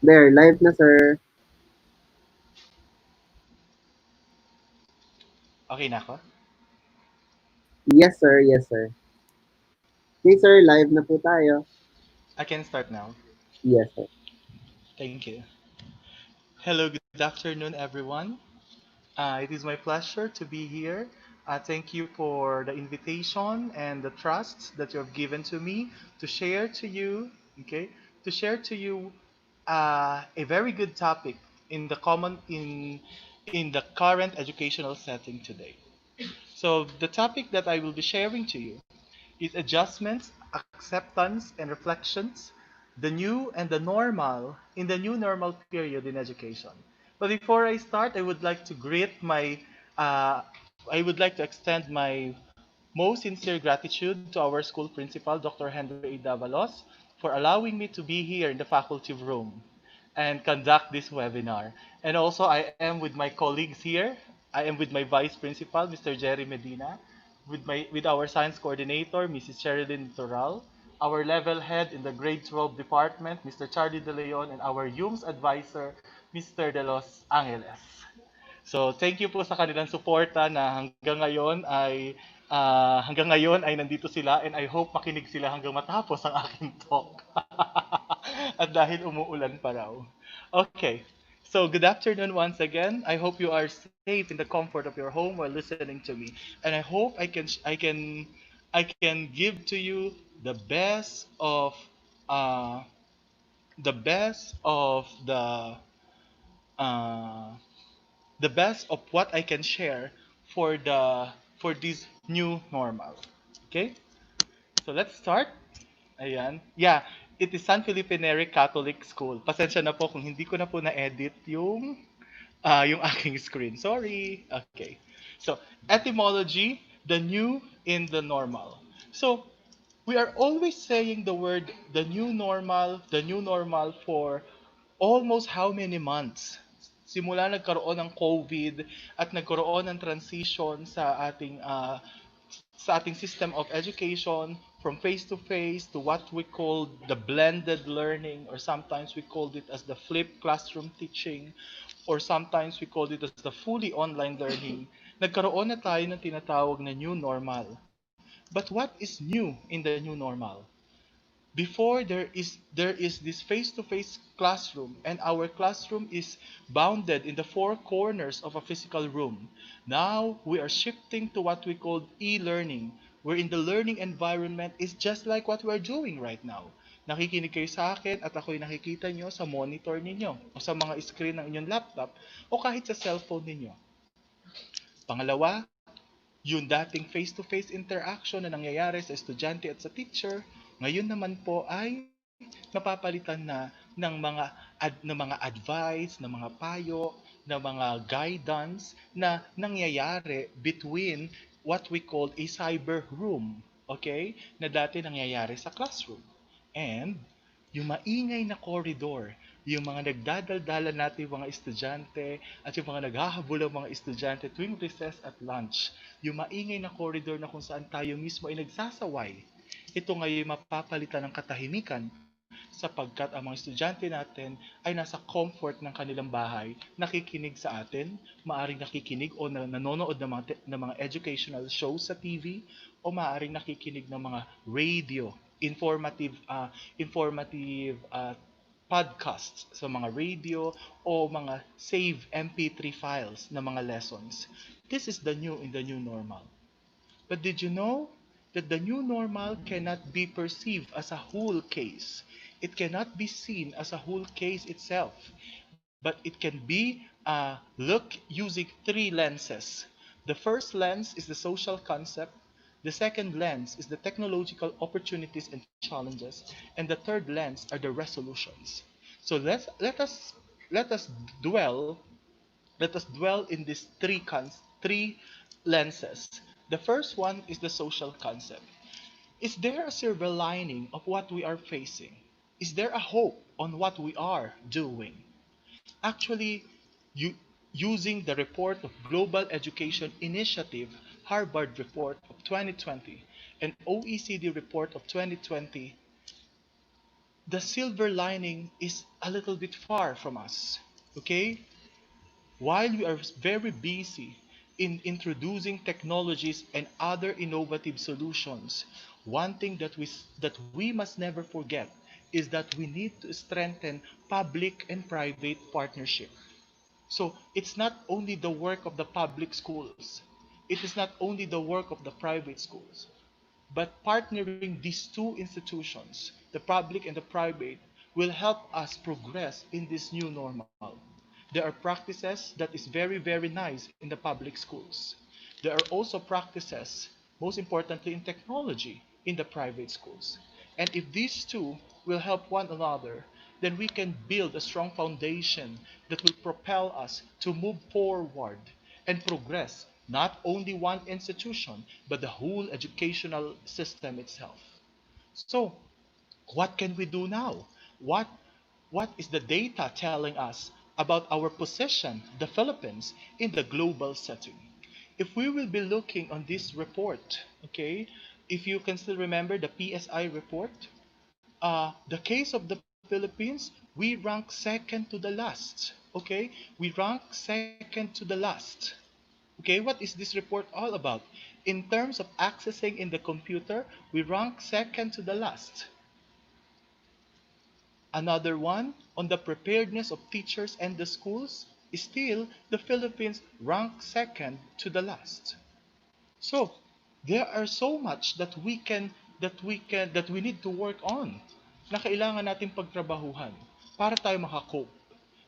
There, live na, sir. Okay na ako? Yes, sir. Yes, sir. Okay, sir. Live na po tayo. I can start now. Yes, sir. Thank you. Hello, good afternoon, everyone. It is my pleasure to be here. Thank you for the invitation and the trust that you have given to me to share to you, okay, to share to you a very good topic in the common in the current educational setting today. So the topic that I will be sharing to you is adjustments, acceptance, and reflections, the new and the normal in the new normal period in education. But before I start, uh, I would like to extend my most sincere gratitude to our school principal, Dr. Henry A. Davalos, for allowing me to be here in the faculty room and conduct this webinar. And also, I am with my colleagues here. I am with my vice principal, Mr. Jerry Medina, with our science coordinator, Mrs. Sherilyn Toral, our level head in the grade 12 department, Mr. Charlie De Leon, and our UMS advisor, Mr. De Los Angeles. So, thank you po sa kanilang suporta na hanggang ngayon ay nandito sila and I hope makinig sila hanggang matapos ang aking talk. At dahil umuulan pa raw. Okay. So, good afternoon once again. I hope you are safe in the comfort of your home while listening to me. And I hope I can give to you the best of uh the best of uh the best of what I can share for this new normal. Okay? So let's start. Ayan. Yeah, it is San Felipe Neri Catholic School. Pasensya na po kung hindi ko na po na-edit yung aking screen. Sorry. Okay. So, etymology, the new in the normal. So, we are always saying the word the new normal for almost how many months? Simula nagkaroon ng COVID at nagkaroon ng transition sa ating system of education from face to face to what we call the blended learning, or sometimes we called it as the flipped classroom teaching, or sometimes we called it as the fully online learning. Nagkaroon na tayo ng tinatawag na new normal. But what is new in the new normal? Before, there is this face-to-face classroom, and our classroom is bounded in the four corners of a physical room. Now we are shifting to what we call e-learning, wherein the learning environment is just like what we're doing right now. Nakikinig kayo sa akin at ako'y nakikita nyo sa monitor ninyo o sa mga screen ng inyong laptop o kahit sa cellphone ninyo. Pangalawa, yung dating face-to-face interaction na nangyayari sa estudyante at sa teacher, ngayon naman po ay napapalitan na ng mga advice, ng mga payo, ng mga guidance na nangyayari between what we call a cyber room, okay? Na dati nangyayari sa classroom. And yung maingay na corridor, yung mga nagdadaldala natin mga estudyante at yung mga naghahabol ng mga estudyante tuwing recess at lunch, yung maingay na corridor na kung saan tayo mismo ay nagsasaway, ito ngayon mapapalitan ng katahimikan sapagkat ang mga estudyante natin ay nasa comfort ng kanilang bahay, nakikinig sa atin, maaring nakikinig o nanonood ng mga educational shows sa TV, o maaring nakikinig ng mga radio, informative podcasts sa mga radio o mga save MP3 files na mga lessons. This is the new in the new normal. But did you know that the new normal cannot be perceived as a whole case? It cannot be seen as a whole case itself, but it can be looked using three lenses. The first lens is the social concept. The second lens is the technological opportunities and challenges, and the third lens are the resolutions. So let us dwell let us dwell in these three lenses. The first one is the social concept. Is there a silver lining of what we are facing? Is there a hope on what we are doing? Actually, you, using the report of Global Education Initiative, Harvard report of 2020, and OECD report of 2020, the silver lining is a little bit far from us. Okay? While we are very busy in introducing technologies and other innovative solutions, one thing that we must never forget is that we need to strengthen public and private partnership. So it's not only the work of the public schools, it is not only the work of the private schools, but partnering these two institutions, the public and the private, will help us progress in this new normal. There are practices that is very, very nice in the public schools. There are also practices, most importantly in technology, in the private schools. And if these two will help one another, then we can build a strong foundation that will propel us to move forward and progress not only one institution, but the whole educational system itself. So, what can we do now? What what is the data telling us about our position, the Philippines, in the global setting? If we will be looking on this report, okay, if you can still remember the PSI report, the case of the Philippines, we rank second to the last. Okay, we rank second to the last. Okay, what is this report all about? In terms of accessing in the computer, we rank second to the last. Another one on the preparedness of teachers and the schools is still the Philippines rank second to the last. So there are so much that we need to work on na kailangan nating pagtrabahuhan para tayo makakope.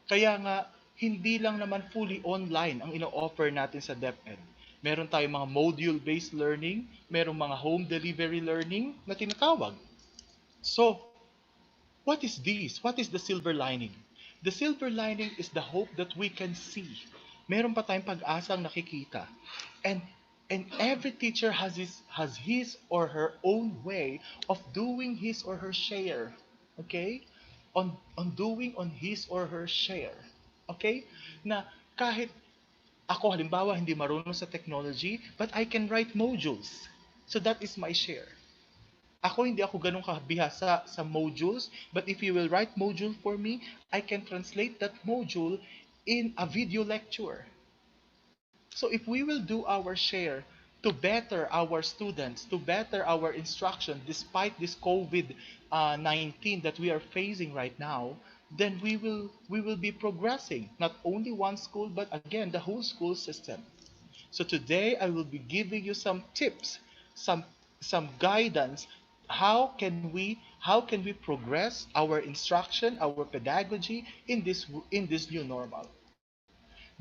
Kaya nga hindi lang naman fully online ang ino-offer natin sa DepEd. Meron tayong mga module-based learning, merong mga home delivery learning na tinatawag. So, what is this? What is the silver lining? The silver lining is the hope that we can see. Meron pa tayong pag-asang nakikita. And every teacher has his or her own way of doing his or her share. Okay? On doing on his or her share. Okay? Na kahit ako halimbawa hindi marunong sa technology, but I can write modules. So that is my share. Hindi ako ganun kabihasa sa modules, but if you will write module for me, I can translate that module in a video lecture. So if we will do our share to better our students, to better our instruction despite this COVID-19 that we are facing right now, then we will be progressing not only one school but again the whole school system. So today I will be giving you some tips, some some guidance. How can we progress our instruction, our pedagogy in this new normal?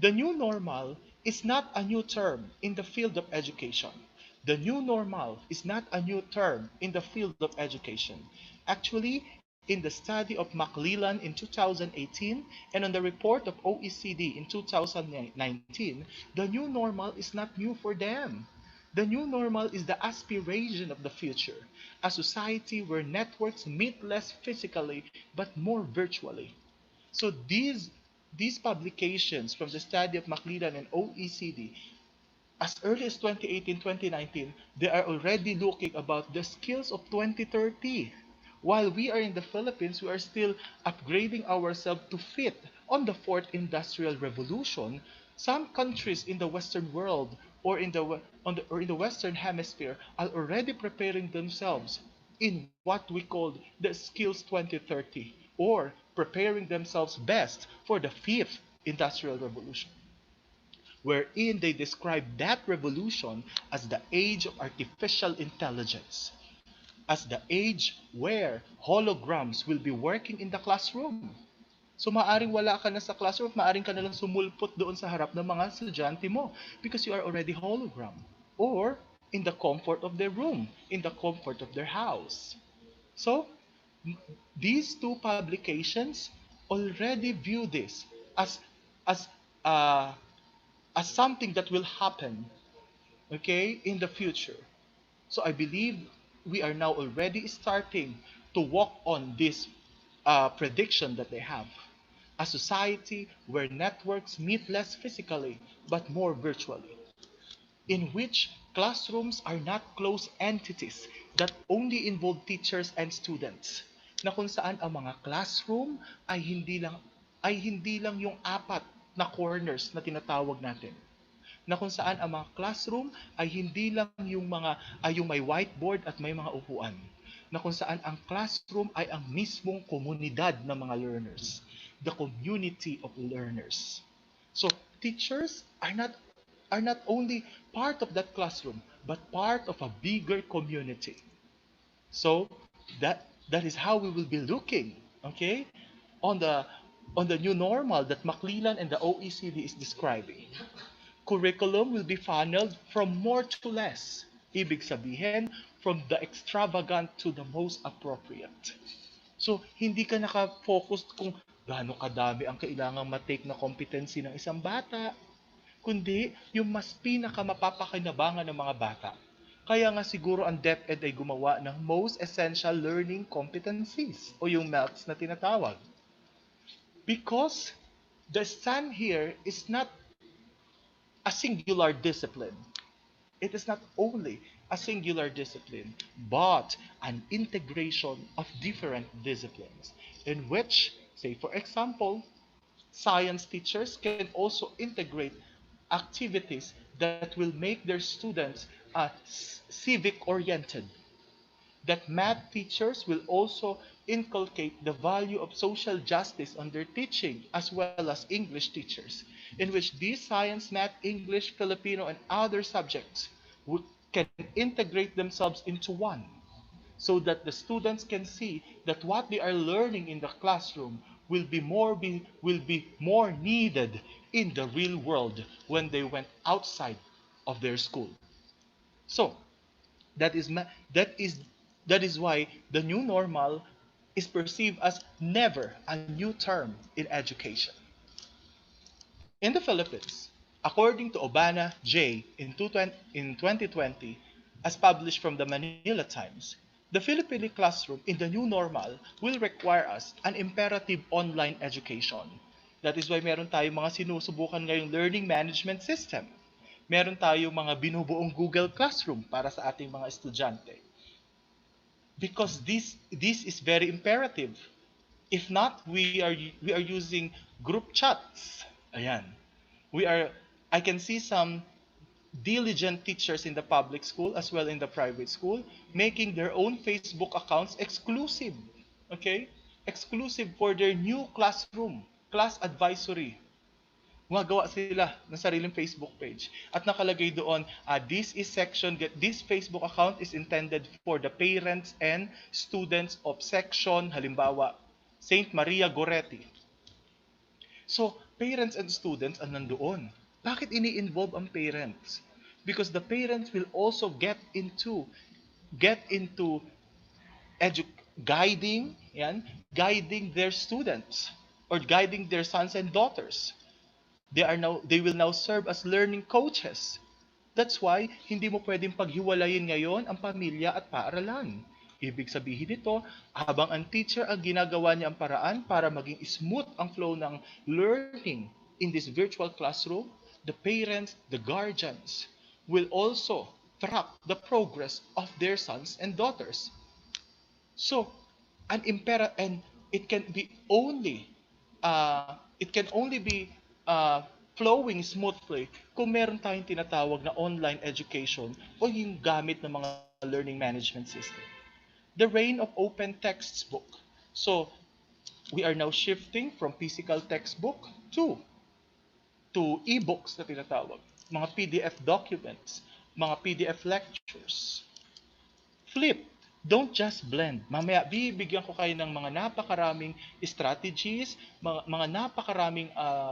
The new normal is not a new term in the field of education. The new normal is not a new term in the field of education. Actually, in the study of McLellan in 2018 and on the report of OECD in 2019, the new normal is not new for them. The new normal is the aspiration of the future, a society where networks meet less physically but more virtually. So these publications from the study of McLellan and OECD, as early as 2018, 2019, they are already looking about the skills of 2030. While we are in the Philippines, we are still upgrading ourselves to fit on the fourth industrial revolution. Some countries in the Western world or in the Western hemisphere are already preparing themselves in what we call the skills 2030 or preparing themselves best for the fifth industrial revolution, wherein they describe that revolution as the age of artificial intelligence, as the age where holograms will be working in the classroom. So maaring wala ka na sa classroom, maaring ka na lang sumulpot doon sa harap ng mga estudyante mo because you are already hologram. Or in the comfort of their room, in the comfort of their house. So these two publications already view this as as uh, as something that will happen, okay, in the future. So I believe we are now already starting to walk on this prediction that they have. A society where networks meet less physically but more virtually, in which classrooms are not closed entities that only involve teachers and students, na kung saan ang mga classroom ay hindi lang yung apat na corners na tinatawag natin, na kung saan ang mga classroom ay hindi lang yung may whiteboard at may mga upuan, na kung saan ang classroom ay ang mismong komunidad ng mga learners, the community of learners. So teachers are not only part of that classroom but part of a bigger community. So that is how we will be looking, okay, on the new normal that McClellan and the OECD is describing. Curriculum will be funneled from more to less. Ibig sabihin, from the extravagant to the most appropriate. So, hindi ka naka-focus kung gaano kadami ang kailangang matake na competency ng isang bata, kundi yung mas pinaka-mapapakinabangan ng mga bata. Kaya nga siguro ang DepEd ay gumawa ng most essential learning competencies o yung MELCs na tinatawag. Because the stand here is not a singular discipline. It is not only a singular discipline, but an integration of different disciplines, in which, say for example, science teachers can also integrate activities that will make their students civic oriented, that math teachers will also inculcate the value of social justice on their teaching, as well as English teachers, in which these science, math, English, Filipino, and other subjects can integrate themselves into one, so that the students can see that what they are learning in the classroom will be more needed in the real world when they went outside of their school. So that is that is that is why the new normal is perceived as never a new term in education. In the Philippines, according to Obana J. in 2020, as published from the Manila Times, the Filipino classroom in the new normal will require us an imperative online education. That is why meron tayong mga sinusubukan ngayong learning management system. Meron tayong mga binubuong Google Classroom para sa ating mga estudyante. Because this is very imperative. If not, we are using group chats. Ayan. I can see some diligent teachers in the public school as well in the private school making their own Facebook accounts exclusive. Okay? Exclusive for their new classroom, class advisory. Gumagawa sila ng sariling Facebook page. At nakalagay doon, this Facebook account is intended for the parents and students of section, halimbawa, Saint Maria Goretti. So, parents and students ang nandoon. Bakit ini-involve ang parents? Because the parents will also get into guiding their students or guiding their sons and daughters. They will now serve as learning coaches. That's why hindi mo pwedeng paghiwalayin ngayon ang pamilya at paaralan. Ibig sabihin nito, habang ang teacher ang ginagawa niya ang paraan para maging smooth ang flow ng learning in this virtual classroom, the parents, the guardians will also track the progress of their sons and daughters. So, and it can only be flowing smoothly kung meron tayong tinatawag na online education o yung gamit ng mga learning management system. The reign of open textbook. So, we are now shifting from physical textbook to e-books na tinatawag, mga PDF documents, mga PDF lectures. Flip, don't just blend. Mamaya, bibigyan ko kayo ng mga napakaraming strategies, mga napakaraming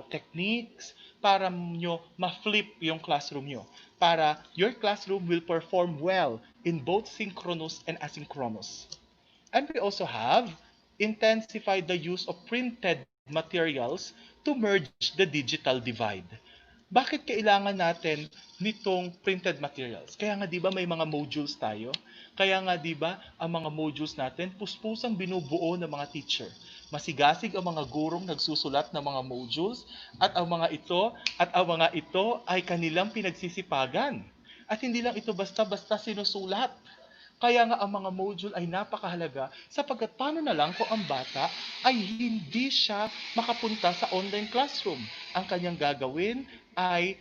techniques para nyo ma-flip yung classroom nyo. Para your classroom will perform well in both synchronous and asynchronous. And we also have intensified the use of printed materials to merge the digital divide. Bakit kailangan natin nitong printed materials? Kaya nga 'di ba may mga modules tayo? Kaya nga 'di ba ang mga modules natin puspusang binubuo ng mga teacher. Masigasig ang mga gurong nagsusulat ng mga modules at ang mga ito ay kanilang pinagsisipagan. At hindi lang ito basta-basta sinusulat. Kaya nga ang mga module ay napakahalaga sapagkat paano na lang kung ang bata ay hindi siya makapunta sa online classroom. Ang kanyang gagawin ay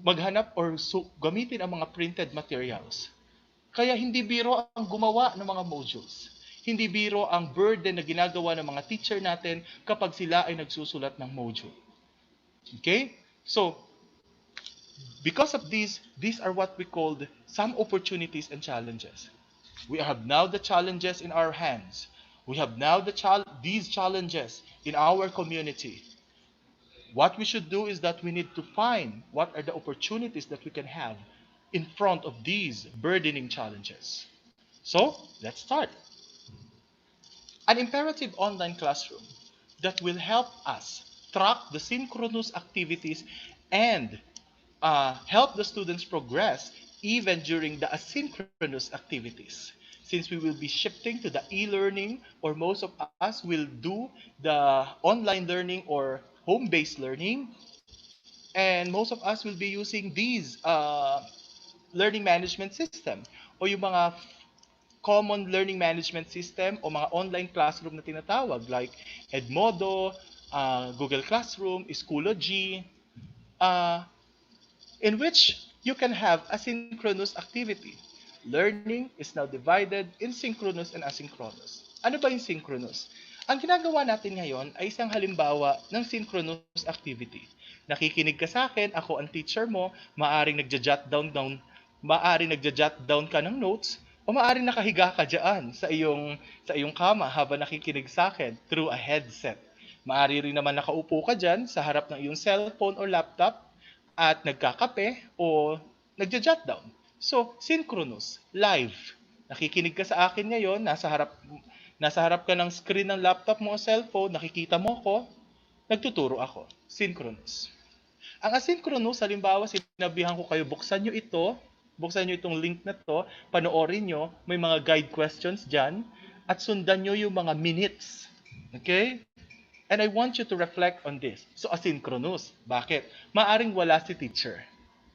maghanap or gamitin ang mga printed materials. Kaya hindi biro ang gumawa ng mga modules. Hindi biro ang burden na ginagawa ng mga teacher natin kapag sila ay nagsusulat ng module. Okay? So, because of these are what we called some opportunities and challenges. We have now the challenges in our hands. We have now these challenges in our community. What we should do is that we need to find what are the opportunities that we can have in front of these burdening challenges. So, let's start. An imperative online classroom that will help us track the synchronous activities and help the students progress even during the asynchronous activities. Since we will be shifting to the e-learning, or most of us will do the online learning or home-based learning, and most of us will be using these learning management system o yung mga common learning management system o mga online classroom na tinatawag like Edmodo, Google Classroom, Schoology, uh, in which you can have asynchronous activity. Learning is now divided in synchronous and asynchronous. Ano ba yung synchronous? Ang ginagawa natin ngayon ay isang halimbawa ng synchronous activity. Nakikinig ka sa akin, ako ang teacher mo, maaring nagja-jot down ka ng notes, o maaring nakahiga ka diyan sa iyong kama habang nakikinig sa akin through a headset. Maari rin naman nakaupo ka diyan sa harap ng iyong cellphone or laptop at nagkakape o nagja-jot down. So, synchronous, live. Nakikinig ka sa akin ngayon, nasa harap ka ng screen ng laptop mo o cellphone, nakikita mo ko, nagtuturo ako. Synchronous. Ang asynchronous, halimbawa, sinabihan ko kayo, buksan nyo itong link na to, panoorin nyo, may mga guide questions dyan, at sundan nyo yung mga minutes. Okay? And I want you to reflect on this. So, asynchronous. Bakit? Maaring wala si teacher.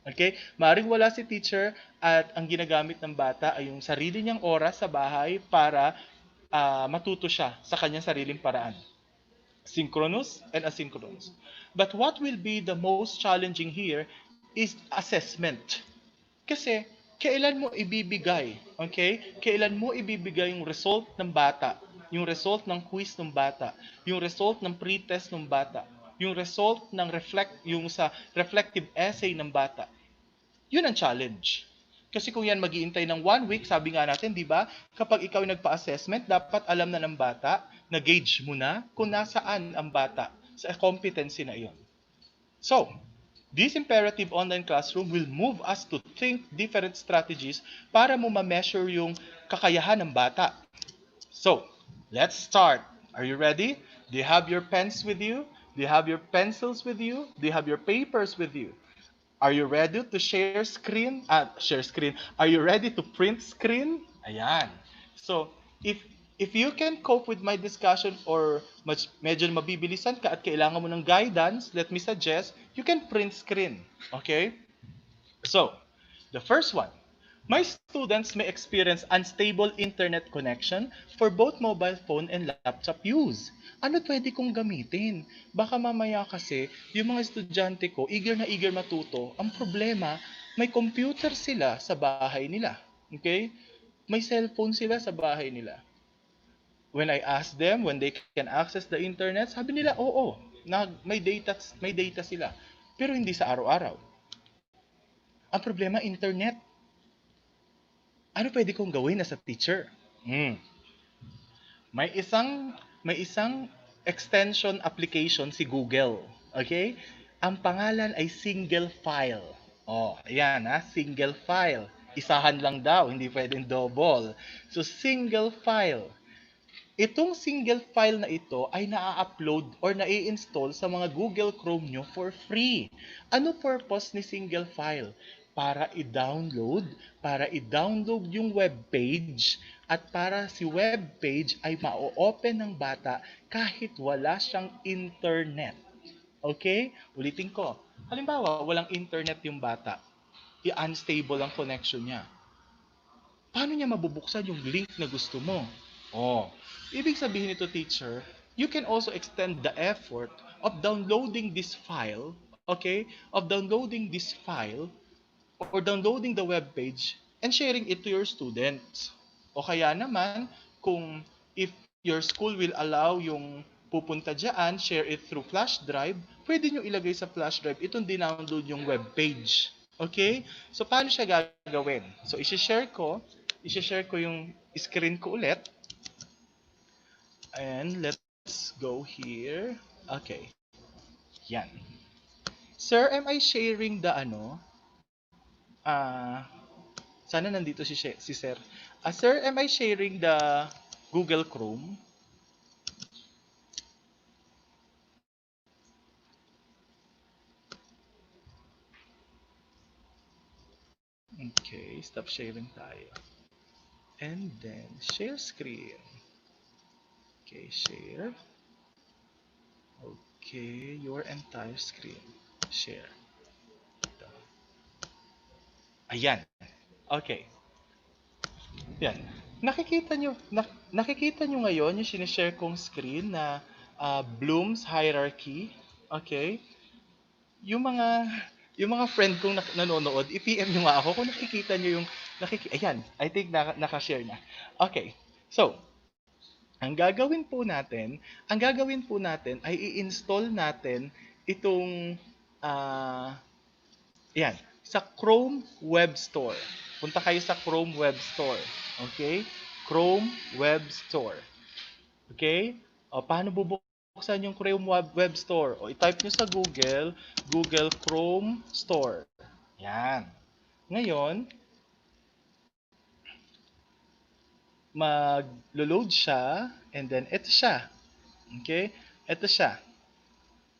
Okay? Maaring wala si teacher at ang ginagamit ng bata ay yung sarili niyang oras sa bahay para matuto siya sa kanyang sariling paraan. Synchronous and asynchronous. But what will be the most challenging here is assessment. Kasi, kailan mo ibibigay, okay? Kailan mo ibibigay yung result ng bata, yung result ng quiz ng bata, yung result ng pre-test ng bata, yung result ng yung sa reflective essay ng bata. Yun ang challenge. Kasi kung yan mag-iintay ng 1 week, sabi nga natin, di ba, kapag ikaw yung nagpa-assessment, dapat alam na ng bata, na-gauge mo na kung nasaan ang bata sa competency na iyon. So, this imperative online classroom will move us to think different strategies para mo ma-measure yung kakayahan ng bata. So, let's start. Are you ready? Do you have your pens with you? Do you have your pencils with you? Do you have your papers with you? Are you ready to share screen? Are you ready to print screen? Ayan. So, if you can cope with my discussion or medyo mabibilisan ka at kailangan mo ng guidance, let me suggest you can print screen. Okay? So, the first one. My students may experience unstable internet connection for both mobile phone and laptop use. Ano pwede kong gamitin? Baka mamaya kasi, yung mga estudyante ko, eager na eager matuto. Ang problema, may computer sila sa bahay nila. Okay? May cellphone sila sa bahay nila. When I ask them when they can access the internet, sabi nila, oo, may data sila. Pero hindi sa araw-araw. Ang problema, internet. Ano pwede kong gawin as a teacher? May isang extension application si Google. Okay? Ang pangalan ay single file. Oh, ayan single file. Isahan lang daw, hindi pwedeng double. So, single file. Itong single file na ito ay na-upload or na-install sa mga Google Chrome nyo for free. Ano purpose ni single file? Para i-download yung web page at para si web page ay ma-open ng bata kahit wala siyang internet. Okay? Ulitin ko. Halimbawa, walang internet yung bata. I-unstable ang connection niya. paano niya mabubuksan yung link na gusto mo? Oh, ibig sabihin nito, teacher, you can also extend the effort of downloading this file, okay? Of downloading this file or downloading the web page and sharing it to your students. O kaya naman, kung if your school will allow yung pupunta dyan, share it through flash drive, pwede nyo ilagay sa flash drive itong dinownload yung web page. Okay? So, paano siya gagawin? So, isi-share ko yung screen ko ulit. And let's go here. Okay. Yan. Sir, am I sharing the sana nandito si Sir. Sir, am I sharing the Google Chrome? Okay, stop sharing tayo. And then, share screen. Okay, share. Okay, your entire screen. Share. Ito. Ayan. Okay. Yan. Nakikita nyo ngayon yung sinishare kong screen na Bloom's hierarchy. Okay? Yung mga yung mga friend kong nanonood, i-PM nyo nga ako kung nakikita nyo yung ayan, I think naka-share na. Okay. So, ang gagawin po natin ay i-install natin itong ayan, sa Chrome Web Store. Punta kayo sa Chrome Web Store. Okay? Chrome Web Store. Okay? O, paano bubuksan yung Chrome Web Store? O, i-type nyo sa Google Chrome Store. Yan. Ngayon, mag-load siya, and then ito siya. Okay? Ito siya.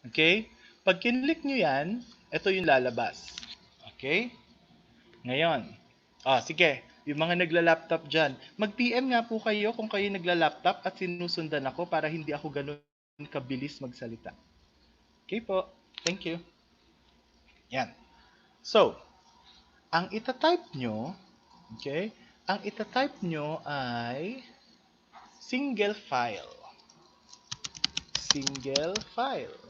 Okay? Pag kinlik nyo yan, ito yung lalabas. Okay? Ngayon, sige, yung mga nagla-laptop dyan, mag-PM nga po kayo kung kayo nagla-laptop at sinusundan ako para hindi ako ganun kabilis magsalita. Okay po. Thank you. Yan. So, ang itatype nyo, okay, ang itatype nyo ay single file. Single file.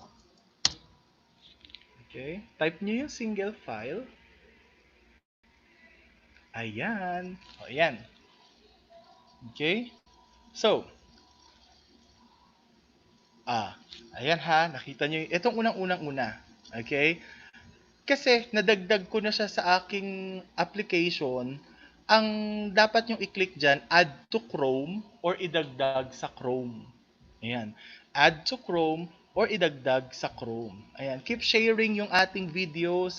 Okay, type nyo yung single file. Ayan. O, ayan. Okay? So, ayan ha, nakita nyo itong unang-una. Okay? Kasi nadagdag ko na siya sa aking application. Ang dapat nyong i-click dyan, add to Chrome or idagdag sa Chrome. Ayan. Add to Chrome or idagdag sa Chrome. Ayan. Keep sharing yung ating video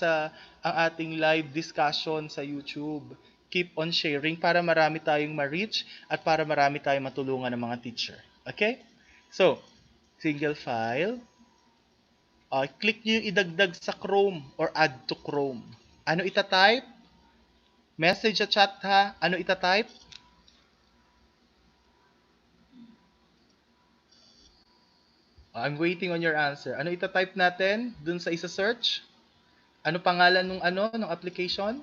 ang ating live discussion sa YouTube. Keep on sharing para marami tayong ma-reach at para marami tayong matulungan ng mga teacher. Okay? So, single file. Click nyo yung idagdag sa Chrome or add to Chrome. Ano itatype? Message sa chat ha. Ano itatype? I'm waiting on your answer. Ano itatype natin dun sa isa-search? Ano pangalan ng application?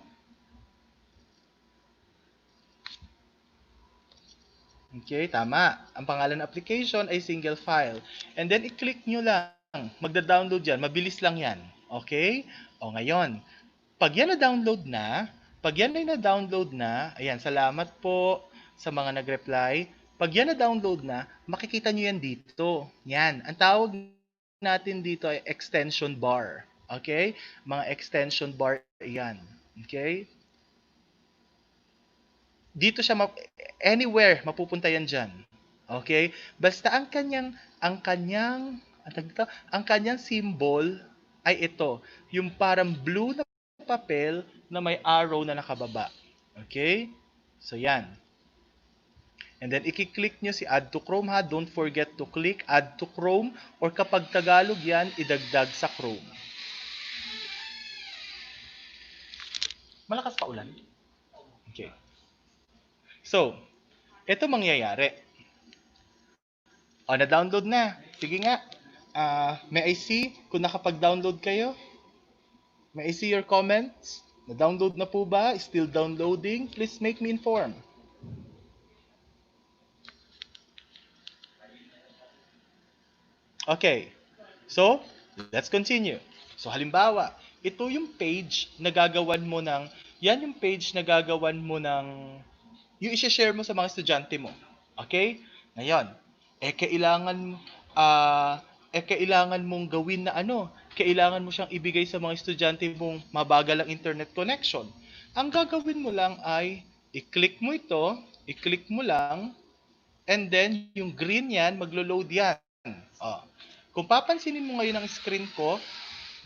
Okay, tama. Ang pangalan ng application ay single file. And then, i-click nyo lang. Magda-download yan. Mabilis lang yan. Okay? O, ngayon, pag yan ay na-download na, ayan, salamat po sa mga nag-reply. Pag yan na-download na, makikita nyo yan dito. Yan. Ang tawag natin dito ay extension bar. Okay? Mga extension bar yan. Okay? Dito siya anywhere mapupunta yan diyan. Okay? Basta ang kanyang symbol ay ito, yung parang blue na papel na may arrow na nakababa. Okay? So yan. And then i-click nyo si add to Chrome ha. Don't forget to click add to Chrome or kapag Tagalog yan, idagdag sa Chrome. Malakas pa ulan? Okay. So, ito mangyayari. Na-download na. Sige nga. May I see kung nakapag-download kayo? May I see your comments? Na-download na po ba? Still downloading? Please make me inform. Okay. So, let's continue. So, halimbawa, ito yung page na gagawan mo ng, yan yung page na gagawan mo ng, yung i-share mo sa mga estudyante mo. Okay? Ngayon, kailangan, kailangan mong gawin na ano, kailangan mo siyang ibigay sa mga estudyante mong mabagal ang internet connection. Ang gagawin mo lang ay, i-click mo ito, i-click mo lang, and then yung green yan, maglo-load yan. Oh. Kung papansinin mo ngayon ang screen ko,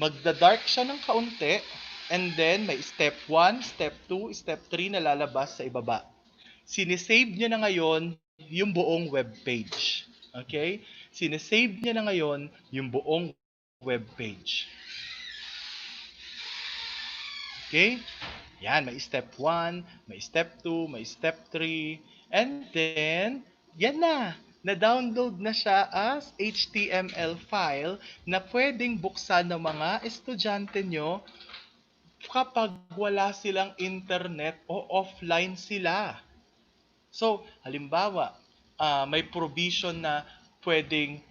magda-dark siya ng kaunti, and then may step 1, step 2, step 3 na lalabas sa ibaba. Sinisave niya na ngayon yung buong web page. Okay? Sinisave niya na ngayon yung buong web page. Okay? Yan, may step 1, may step 2, may step 3, and then, yan na. Na-download na siya as HTML file na pwedeng buksan ng mga estudyante nyo kapag wala silang internet o offline sila. So, halimbawa, may provision na pwedeng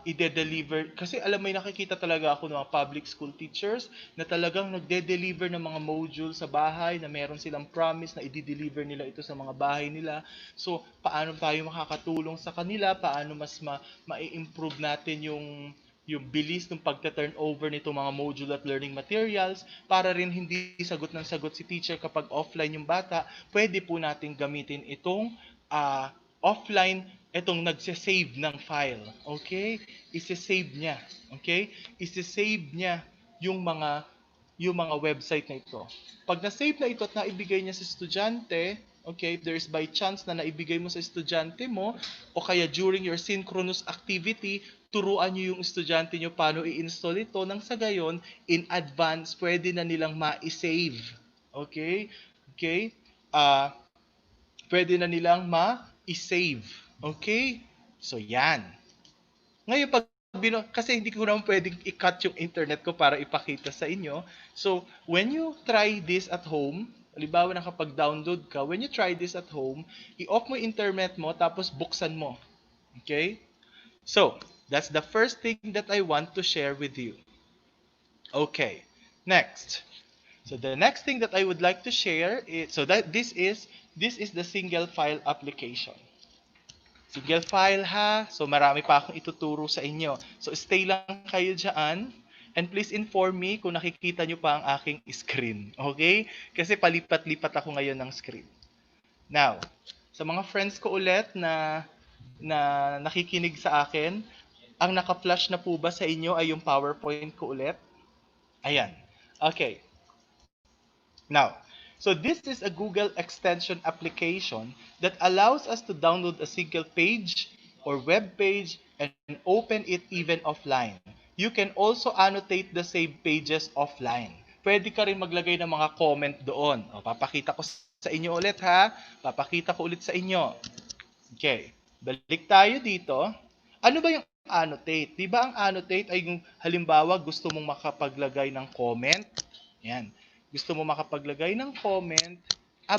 ide-deliver. Kasi alam mo, nakikita talaga ako ng mga public school teachers na talagang nagde-deliver ng mga module sa bahay na meron silang promise na i-deliver nila ito sa mga bahay nila. So, paano tayo makakatulong sa kanila? Paano mas ma-improve natin yung bilis ng pagta-turn over nito mga module at learning materials para rin hindi sagot ng sagot si teacher kapag offline yung bata, pwede po natin gamitin itong offline, itong nagse-save ng file. Okay? Ise-save niya. Okay? Ise-save niya yung mga website na ito. Pag na-save na ito at naibigay niya sa estudyante, okay, if there's by chance na naibigay mo sa estudyante mo, o kaya during your synchronous activity, turuan nyo yung estudyante nyo paano i-install ito nang sa gayon, in advance, pwede na nilang ma-save. Okay? Okay? Pwede na nilang ma-save. Okay? So, yan. Ngayon, kasi hindi ko naman pwedeng i-cut yung internet ko para ipakita sa inyo. So, when you try this at home, halimbawa nakapag-download ka, when you try this at home, i-off mo yung internet mo, tapos buksan mo. Okay? So, that's the first thing that I want to share with you. Okay. Next. So the next thing that I would like to share is, so that this is the single file application. Single file ha. So marami pa akong ituturo sa inyo. So stay lang kayo dyan. And please inform me kung nakikita nyo pa ang aking screen. Okay? Kasi palipat-lipat ako ngayon ng screen. Now, sa mga friends ko ulit na nakikinig sa akin, ang naka-flash na po ba sa inyo ay yung PowerPoint ko ulit? Ayan. Okay. Now, so this is a Google extension application that allows us to download a single page or web page and open it even offline. You can also annotate the saved pages offline. Pwede ka rin maglagay ng mga comment doon. O, papakita ko sa inyo ulit ha. Papakita ko ulit sa inyo. Okay. Balik tayo dito. Ano ba yung annotate? Di ba ang annotate ay yung halimbawa gusto mong makapaglagay ng comment? Yan. Gusto mo makapaglagay ng comment,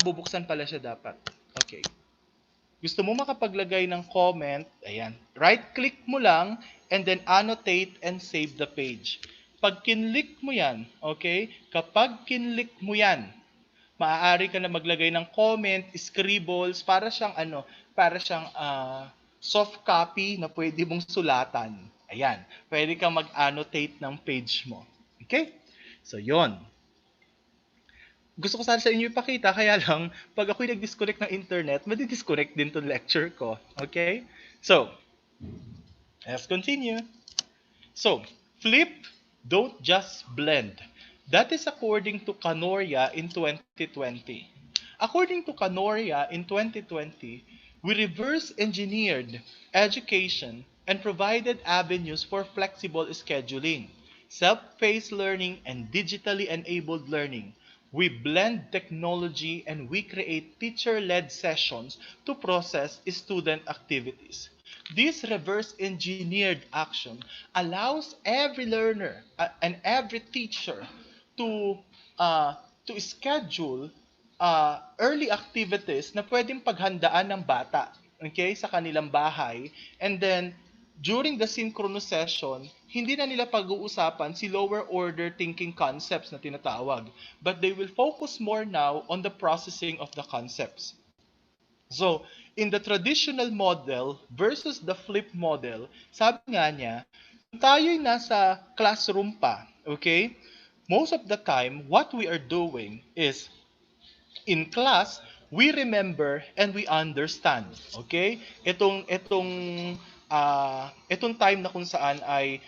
bubuksan pala siya dapat. Okay. Gusto mo makapaglagay ng comment, ayan, right-click mo lang, and then annotate and save the page. Pag kinlik mo yan, okay, kapag kinlik mo yan, maaari ka na maglagay ng comment, scribbles, para siyang soft copy na pwede mong sulatan. Ayan, pwede kang mag-annotate ng page mo. Okay? So, yon. Gusto ko sana sa inyo ipakita, kaya lang, pag ako'y nag-disconnect ng internet, madi-disconnect din to lecture ko. Okay? So, let's continue. So, flip, don't just blend. That is according to Canoria in 2020. According to Canoria in 2020, we reverse engineered education and provided avenues for flexible scheduling, self-paced learning, and digitally enabled learning. We blend technology and we create teacher-led sessions to process student activities. This reverse engineered action allows every learner and every teacher to schedule early activities na pwedeng paghandaan ng bata, okay, sa kanilang bahay, and then during the synchronous session, hindi na nila pag-uusapan si lower order thinking concepts na tinatawag, but they will focus more now on the processing of the concepts. So, in the traditional model versus the flip model, sabi nga niya, kung tayo'y nasa classroom pa, okay, most of the time, what we are doing is in class, we remember and we understand. Okay? Itong time na kung saan ay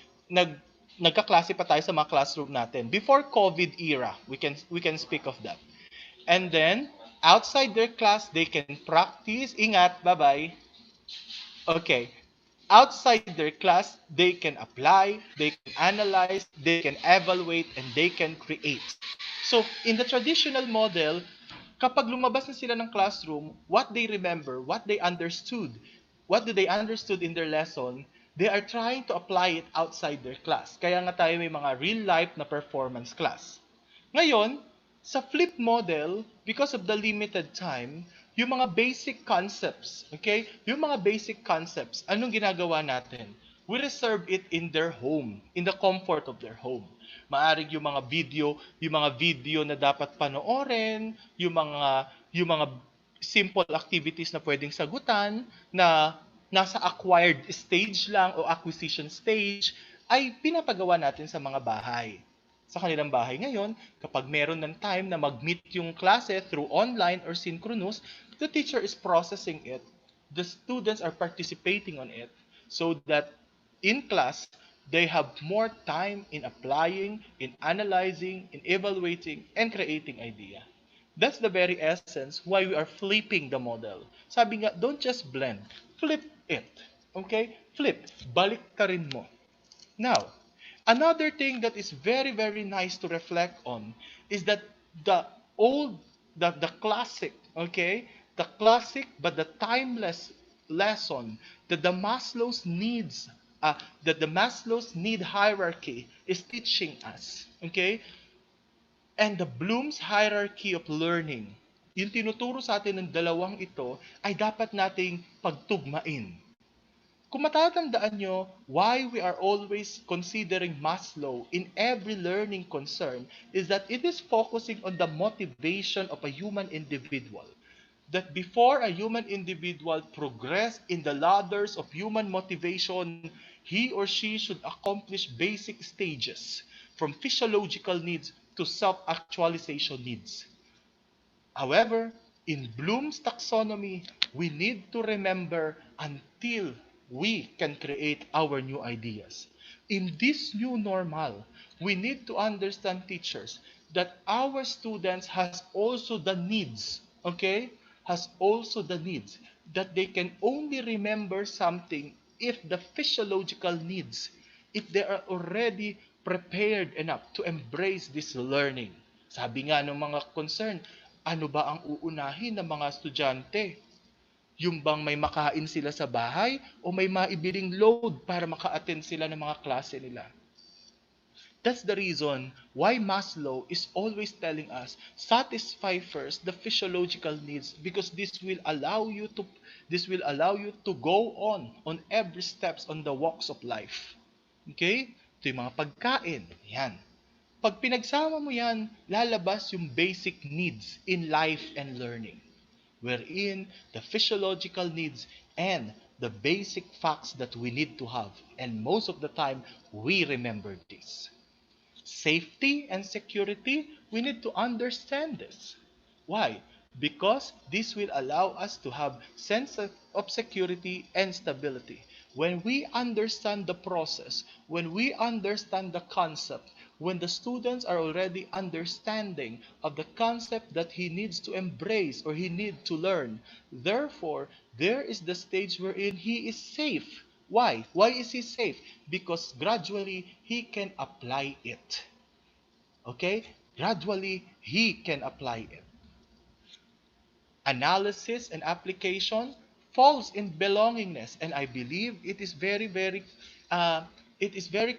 nagkaklase pa tayo sa mga classroom natin. Before COVID era, we can speak of that. And then outside their class, they can practice. Ingat, bye-bye. Okay. Outside their class, they can apply, they can analyze, they can evaluate, and they can create. So, in the traditional model, kapag lumabas na sila ng classroom, what they remember, what do they understood in their lesson, they are trying to apply it outside their class. Kaya nga tayo may mga real-life na performance class. Ngayon, sa flip model, because of the limited time, yung mga basic concepts, okay? Yung mga basic concepts, anong ginagawa natin? We reserve it in their home, in the comfort of their home. Maaring yung mga video na dapat panoorin, yung mga simple activities na pwedeng sagutan na nasa acquired stage lang o acquisition stage ay pinapagawa natin sa mga bahay sa kanilang bahay ngayon, kapag meron ng time na mag-meet yung klase through online or synchronous, the teacher is processing it. The students are participating on it so that in class, they have more time in applying, in analyzing, in evaluating, and creating idea. That's the very essence why we are flipping the model. Sabi nga, don't just blend, flip it. Okay? Flip. Balik ka rin mo. Now, another thing that is very, very nice to reflect on is that the old, the classic, okay, the classic but the timeless lesson that the Maslow's need hierarchy is teaching us, okay, and the Bloom's hierarchy of learning. Yung tinuturo sa atin ng dalawang ito ay dapat nating pagtugmain. Kung matatandaan nyo, why we are always considering Maslow in every learning concern is that it is focusing on the motivation of a human individual. That before a human individual progress in the ladders of human motivation, he or she should accomplish basic stages from physiological needs to self-actualization needs. However, in Bloom's taxonomy, we need to remember until we can create our new ideas. In this new normal, we need to understand, teachers, that our students has also the needs, okay? Has also the needs that they can only remember something if the physiological needs, if they are already prepared enough to embrace this learning. Sabi nga ng mga concern, ano ba ang uunahin ng mga estudyante? Yung bang may makain sila sa bahay o may maibiling load para maka-attend sila ng mga klase nila? That's the reason why Maslow is always telling us, satisfy first the physiological needs because this will allow you to go on every steps on the walks of life. Okay? Ito yung mga pagkain. Yan. Pag pinagsama mo yan, lalabas yung basic needs in life and learning, wherein the physiological needs and the basic facts that we need to have. And most of the time, we remember this. Safety and security, we need to understand this. Why? Because this will allow us to have sense of security and stability. When we understand the process, when we understand the concept, when the students are already understanding of the concept that he needs to embrace or he needs to learn, therefore, there is the stage wherein he is safe. Why? Why is he safe? Because gradually he can apply it. Okay? Gradually he can apply it. Analysis and application falls in belongingness, and I believe it is very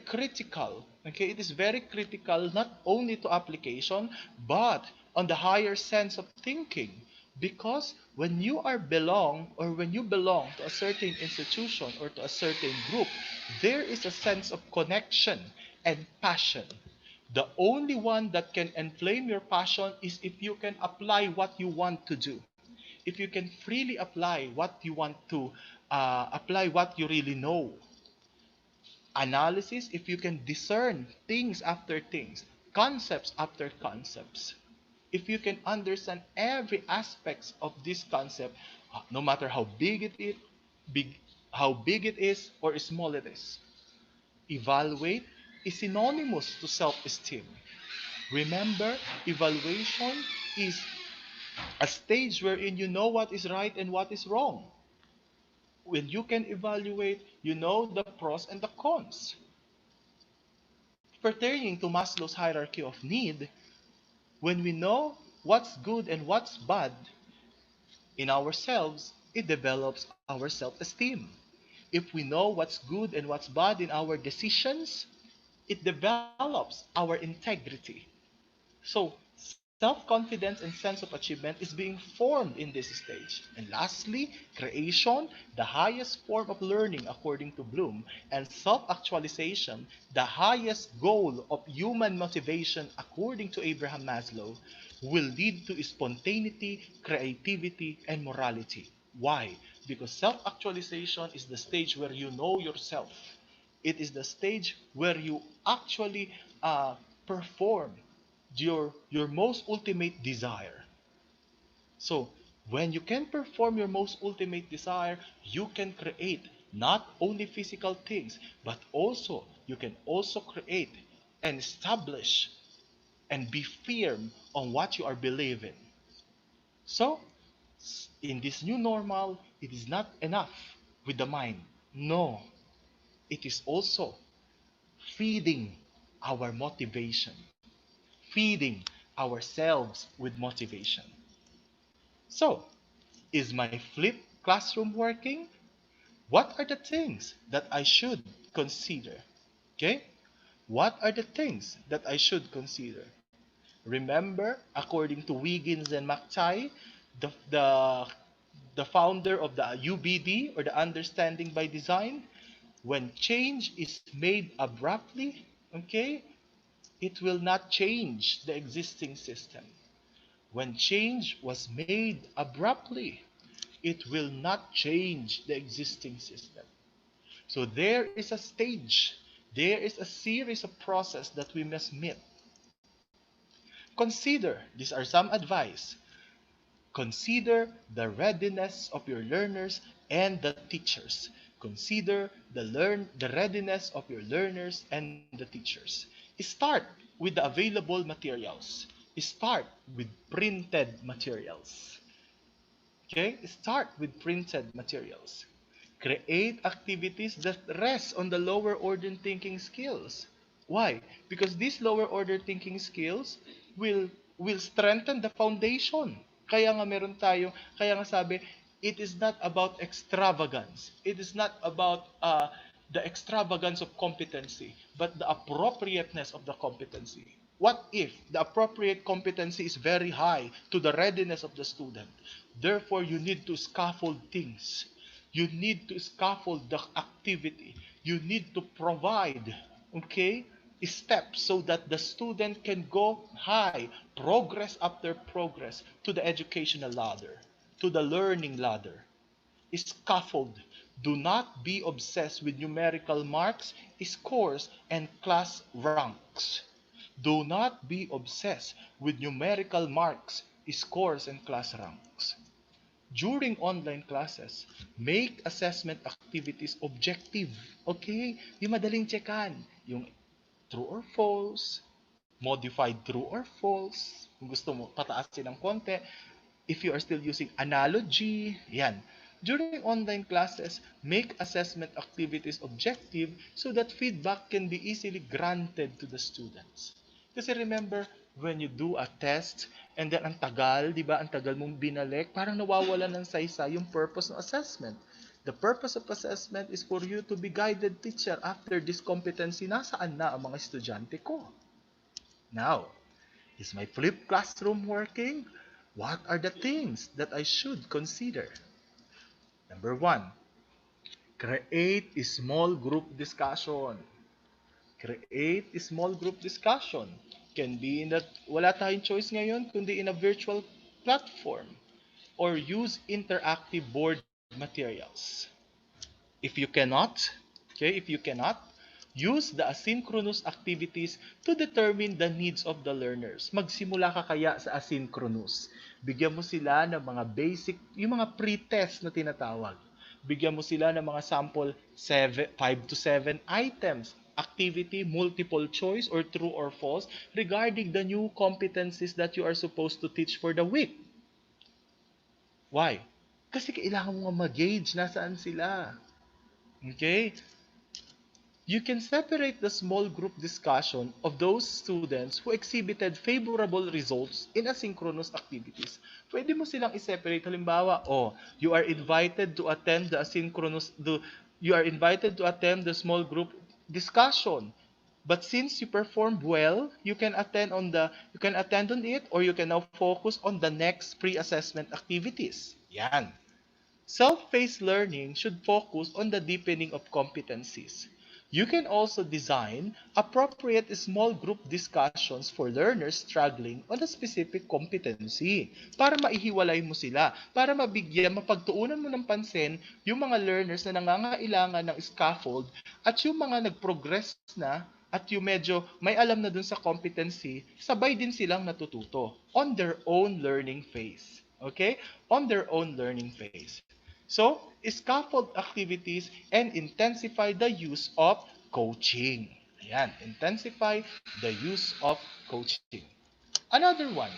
critical. Okay, it is very critical not only to application but on the higher sense of thinking, Because when you are belong or when you belong to a certain institution or to a certain group, there is a sense of connection and passion. The only one that can inflame your passion is if you can apply what you want to do. If you can freely apply what you want to apply what you really know. Analysis, if you can discern things after things, concepts after concepts. If you can understand every aspects of this concept, no matter big, how big it is or small it is. Evaluate is synonymous to self-esteem. Remember, evaluation is a stage wherein you know what is right and what is wrong. When you can evaluate, you know the pros and the cons. Pertaining to Maslow's hierarchy of need, when we know what's good and what's bad in ourselves, it develops our self esteem. If we know what's good and what's bad in our decisions, it develops our integrity. So, self confidence and sense of achievement is being formed in this stage. And lastly, creation, the highest form of learning according to Bloom, and self actualization, the highest goal of human motivation according to Abraham Maslow, will lead to spontaneity, creativity, and morality. Why? Because self actualization is the stage where you know yourself. It is the stage where you actually perform your most ultimate desire. So when you can perform your most ultimate desire, you can create not only physical things, but also you can also create and establish and be firm on what you are believing. So in this new normal, it is not enough with the mind. No, it is also feeding our motivation, feeding ourselves with motivation. So, is my flip classroom working? What are the things that I should consider? Okay? What are the things that I should consider? Remember, according to Wiggins and McTighe, the, the, the founder of the UBD or the Understanding by Design, when change is made abruptly, okay, it will not change the existing system. When change was made abruptly, it will not change the existing system. So there is a stage, there is a series of process that we must meet. Consider, these are some advice. Consider the readiness of your learners and the teachers. Consider the readiness of your learners and the teachers. Start with the available materials. Start with printed materials. Okay? Start with printed materials. Create activities that rest on the lower order thinking skills. Why? Because these lower order thinking skills will strengthen the foundation. Kaya nga sabi, it is not about extravagance. It is not about the extravagance of competency, but the appropriateness of the competency. What if the appropriate competency is very high to the readiness of the student? Therefore, you need to scaffold things. You need to scaffold the activity. You need to provide, okay, steps so that the student can go high, progress after progress to the educational ladder, to the learning ladder. Scaffold. Do not be obsessed with numerical marks, scores, and class ranks. Do not be obsessed with numerical marks, scores, and class ranks. During online classes, make assessment activities objective. Okay? Yung madaling checkan. Yung true or false, modified true or false. Kung gusto mo, pataasin ng konti. If you are still using analogy, yan. During online classes, make assessment activities objective so that feedback can be easily granted to the students. Kasi remember, when you do a test, and then ang tagal, di ba, ang tagal mong binalik, parang nawawala ng saysay yung purpose ng assessment. The purpose of assessment is for you to be guided teacher after this competency, nasaan na ang mga estudyante ko? Now, is my flipped classroom working? What are the things that I should consider? Number one, create a small group discussion. Create a small group discussion. Can be in that, wala tayong choice ngayon, kundi in a virtual platform. Or use interactive board materials. If you cannot, use the asynchronous activities to determine the needs of the learners. Magsimula ka kaya sa asynchronous. Bigyan mo sila ng mga basic, yung mga pre-test na tinatawag. Bigyan mo sila ng mga sample 5 to 7 items, activity, multiple choice, or true or false regarding the new competencies that you are supposed to teach for the week. Why? Kasi kailangan mo nga mag-gauge nasaan sila. Okay? You can separate the small group discussion of those students who exhibited favorable results in asynchronous activities. Pwede mo silang i-separate. Halimbawa, you are invited to attend the small group discussion. But since you performed well, you can attend on it, or you can now focus on the next pre-assessment activities. Yan. Self-paced learning should focus on the deepening of competencies. You can also design appropriate small group discussions for learners struggling on a specific competency para maihiwalay mo sila, para mapagtuunan mo ng pansin yung mga learners na nangangailangan ng scaffold at yung mga nag-progress na at yung medyo may alam na dun sa competency, sabay din silang natututo on their own learning phase. Okay? On their own learning phase. So, scaffold activities and intensify the use of coaching. Ayan, intensify the use of coaching. Another one.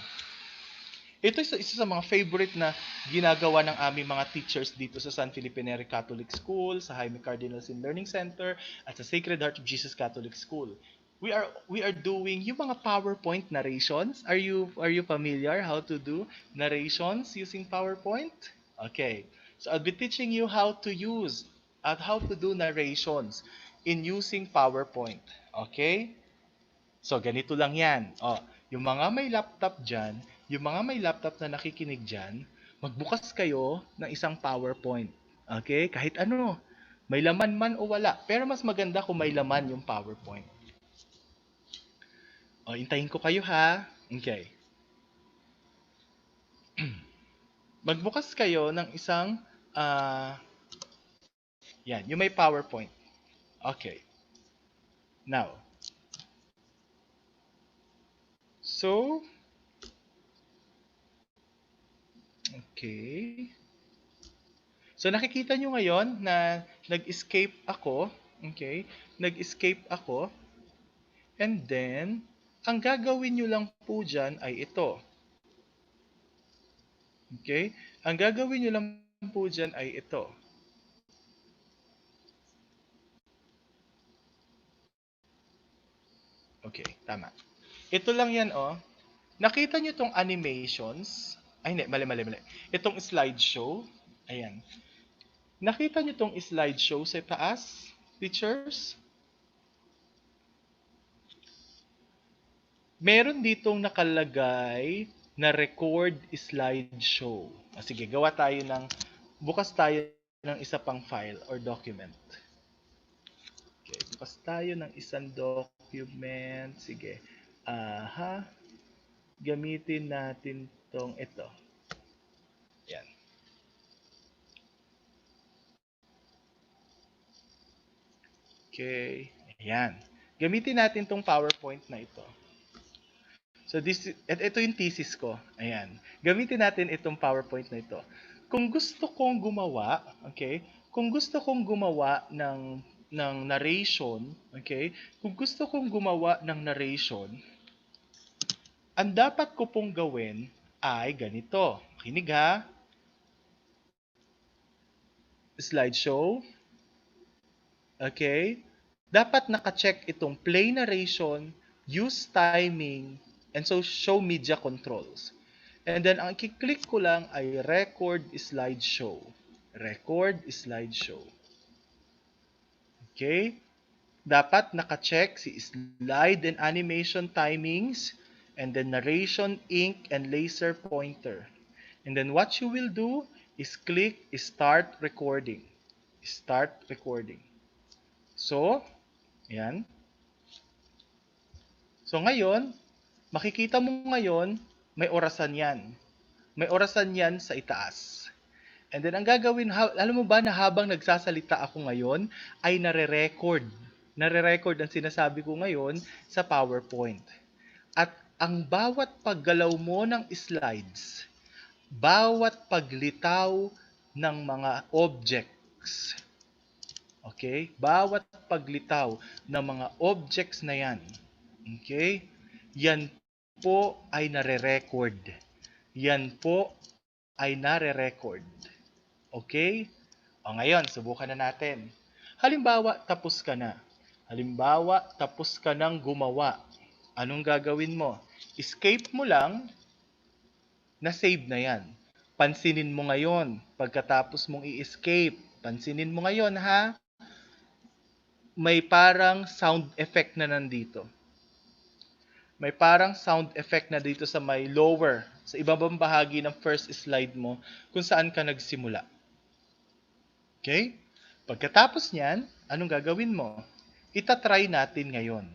Ito isa sa mga favorite na ginagawa ng aming mga teachers dito sa San Filipenere Catholic School, sa Jaime Cardinalsin Learning Center, at sa Sacred Heart of Jesus Catholic School. We are doing yung mga PowerPoint narrations. Are you familiar how to do narrations using PowerPoint? Okay. So I'll be teaching you how to do narrations in using PowerPoint. Okay? So ganito lang 'yan. Yung mga may laptop diyan, yung mga may laptop na nakikinig diyan, magbukas kayo ng isang PowerPoint. Okay? Kahit ano, may laman man o wala, pero mas maganda kung may laman yung PowerPoint. Intayin ko kayo ha. Okay. Magbukas kayo ng isang yan, yung may PowerPoint. Okay. Now, so, okay. So, nakikita nyo ngayon na nag-escape ako. Okay? Nag-escape ako. And then, ang gagawin nyo lang po dyan ay ito. Okay? Ang gagawin nyo lang po dyan ay ito. Okay, tama. Ito lang yan, Nakita nyo tong animations. Ay, hindi, mali. Itong slideshow. Ayan. Nakita nyo tong slideshow sa taas, teachers? Meron ditong nakalagay na record slideshow. Sige, bukas tayo ng isa pang file or document. Okay, bukas tayo ng isang document. Sige. Gamitin natin ito. Yan. Okay. Ayan. Gamitin natin tong PowerPoint na ito. So ito yung thesis ko. Ayan. Gamitin natin itong PowerPoint na ito. Kung gusto kong gumawa ng narration, okay? Kung gusto kong gumawa ng narration, ang dapat ko pong gawin ay ganito. Kinig ha. Slideshow. Okay? Dapat naka-check itong play narration, use timing, and so show media controls. And then, ang i-click ko lang ay record slideshow. Record slideshow. Okay? Dapat naka-check si slide and animation timings and then narration, ink, and laser pointer. And then what you will do is click start recording. Start recording. So, yan. So ngayon, makikita mo ngayon, may orasan yan. May orasan yan sa itaas. And then ang gagawin, alam mo ba na habang nagsasalita ako ngayon, ay nare-record. Nare-record ang sinasabi ko ngayon sa PowerPoint. At ang bawat paggalaw mo ng slides, bawat paglitaw ng mga objects, okay? Bawat paglitaw ng mga objects na yan, okay? Yan po ay nare-record. Yan po ay nare-record. Okay? O ngayon, subukan na natin. Halimbawa, tapos ka na. Halimbawa, tapos ka nang gumawa. Anong gagawin mo? Escape mo lang, na-save na yan. Pansinin mo ngayon, pagkatapos mong i-escape, pansinin mo ngayon ha, may parang sound effect na nandito. May parang sound effect na dito sa may lower, sa ibabang bahagi ng first slide mo, kung saan ka nagsimula. Okay? Pagkatapos niyan, anong gagawin mo? Itatry natin ngayon.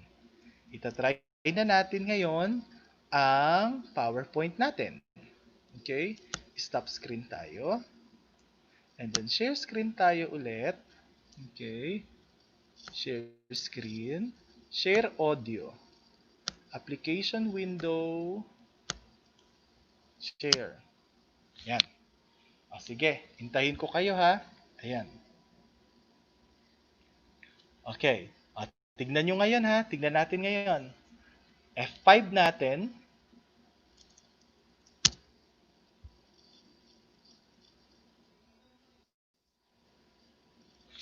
Itatry na natin ngayon ang PowerPoint natin. Okay? Stop screen tayo. And then share screen tayo ulit. Okay? Share screen. Share audio. Application window. Share. Yan. O sige, hintayin ko kayo ha. Ayan. Okay. O, tignan nyo ngayon ha. Tignan natin ngayon. F5 natin.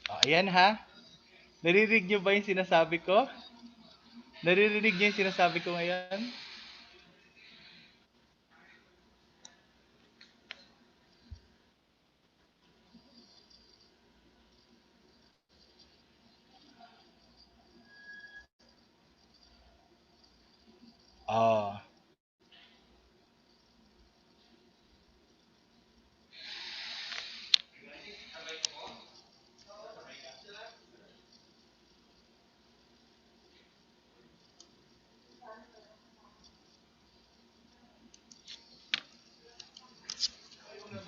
O, ayan ha. Naririnig nyo ba yung sinasabi ko? Naririnig nyo yung sinasabi ko ngayon? Oh.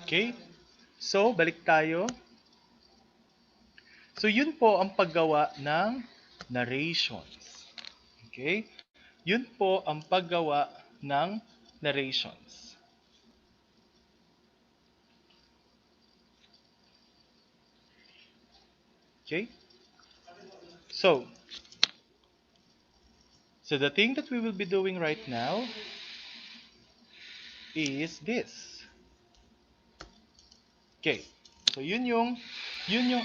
Okay? So, balik tayo. So, yun po ang paggawa ng narrations. Okay? Yun po ang paggawa ng narrations. Okay? So the thing that we will be doing right now is this. Okay. So yun yung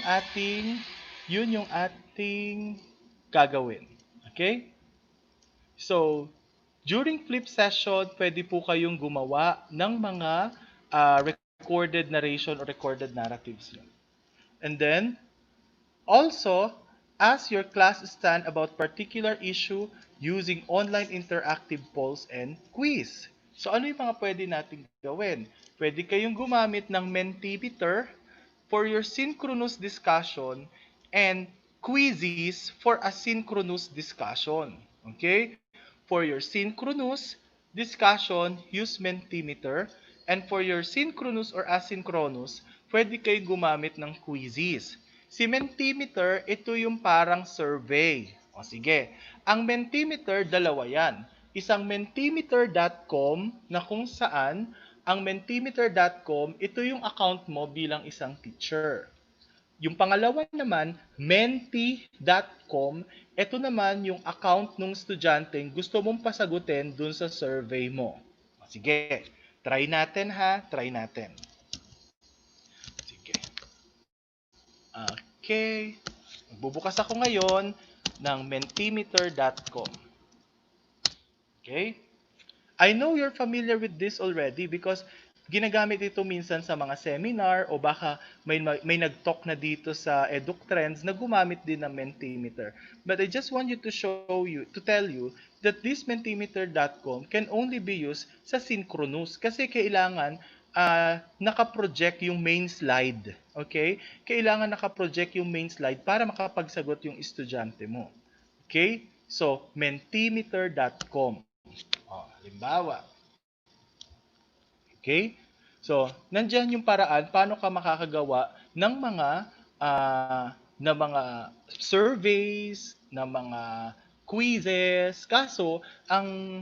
ating gagawin. Okay? So during flip session, pwede po kayong gumawa ng mga recorded narration or recorded narratives. And then also, ask your class stand about particular issue using online interactive polls and quiz. So ano yung mga pwede nating gawin? Pwede kayong gumamit ng Mentimeter for your synchronous discussion and quizzes for asynchronous discussion. Okay? For your synchronous discussion, use Mentimeter. And for your synchronous or asynchronous, pwede kayong gumamit ng quizzes. Si Mentimeter, ito yung parang survey. O sige, ang Mentimeter, dalawa yan. Isang mentimeter.com na kung saan ang mentimeter.com, ito yung account mo bilang isang teacher. Yung pangalawa naman, menti.com, ito naman yung account ng estudyanteng gusto mong pasagutin dun sa survey mo. O sige, try natin ha, try natin. Sige. Okay. Magbubukas ako ngayon ng mentimeter.com. Okay? I know you're familiar with this already because Ginagamit ito minsan sa mga seminar o baka may nag-talk na dito sa EdukTrends na gumamit din ng Mentimeter. But I just want you to tell you that this Mentimeter.com can only be used sa synchronous kasi kailangan naka-project yung main slide. Okay? Kailangan naka-project yung main slide para makapagsagot yung estudyante mo. Okay? So, Mentimeter.com. Halimbawa, okay? So, nandiyan yung paraan paano ka makakagawa ng mga surveys, ng mga quizzes. Kaso, ang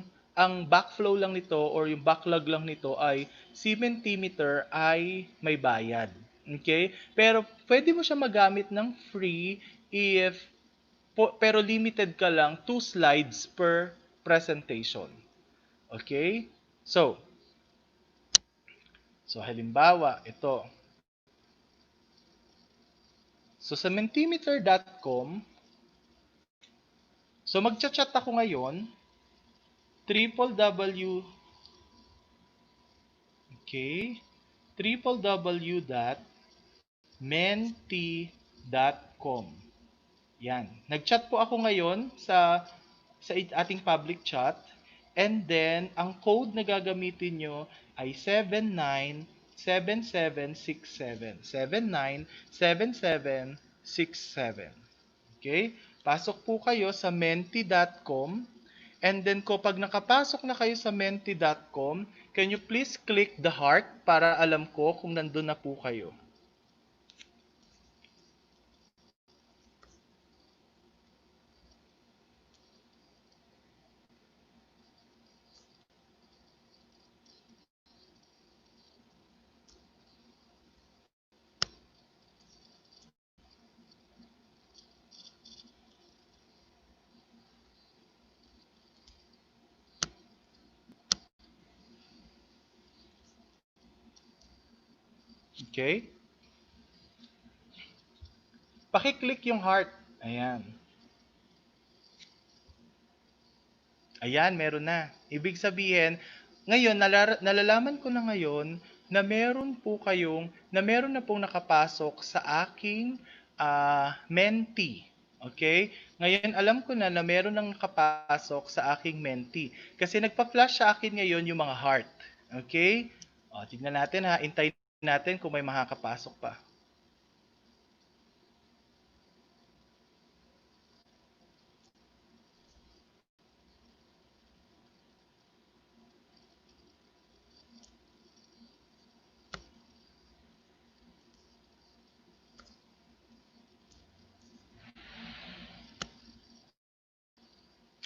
backflow lang nito or yung backlog lang nito ay si Mentimeter ay may bayad. Okay? Pero pwede mo siya magamit ng free pero limited ka lang 2 slides per presentation. Okay? So, halimbawa, ito. So, sa mentimeter.com, so magchat-chat ako ngayon, www, okay, www.menti.com. Yan. Nag-chat po ako ngayon sa ating public chat. And then, ang code na gagamitin nyo ay 797767. 797767. Okay? Pasok po kayo sa menti.com. And then, kapag nakapasok na kayo sa menti.com, can you please click the heart para alam ko kung nandun na po kayo? Okay? Paki-click yung heart. Ayan. Ayan, meron na. Ibig sabihin, ngayon, nalalaman ko na ngayon na meron na pong nakapasok sa aking menti. Okay? Ngayon, alam ko na meron nang nakapasok sa aking menti. Kasi nagpa-flash sa akin ngayon yung mga heart. Okay? O, tignan natin ha. Intayin natin kung may makakapasok pa.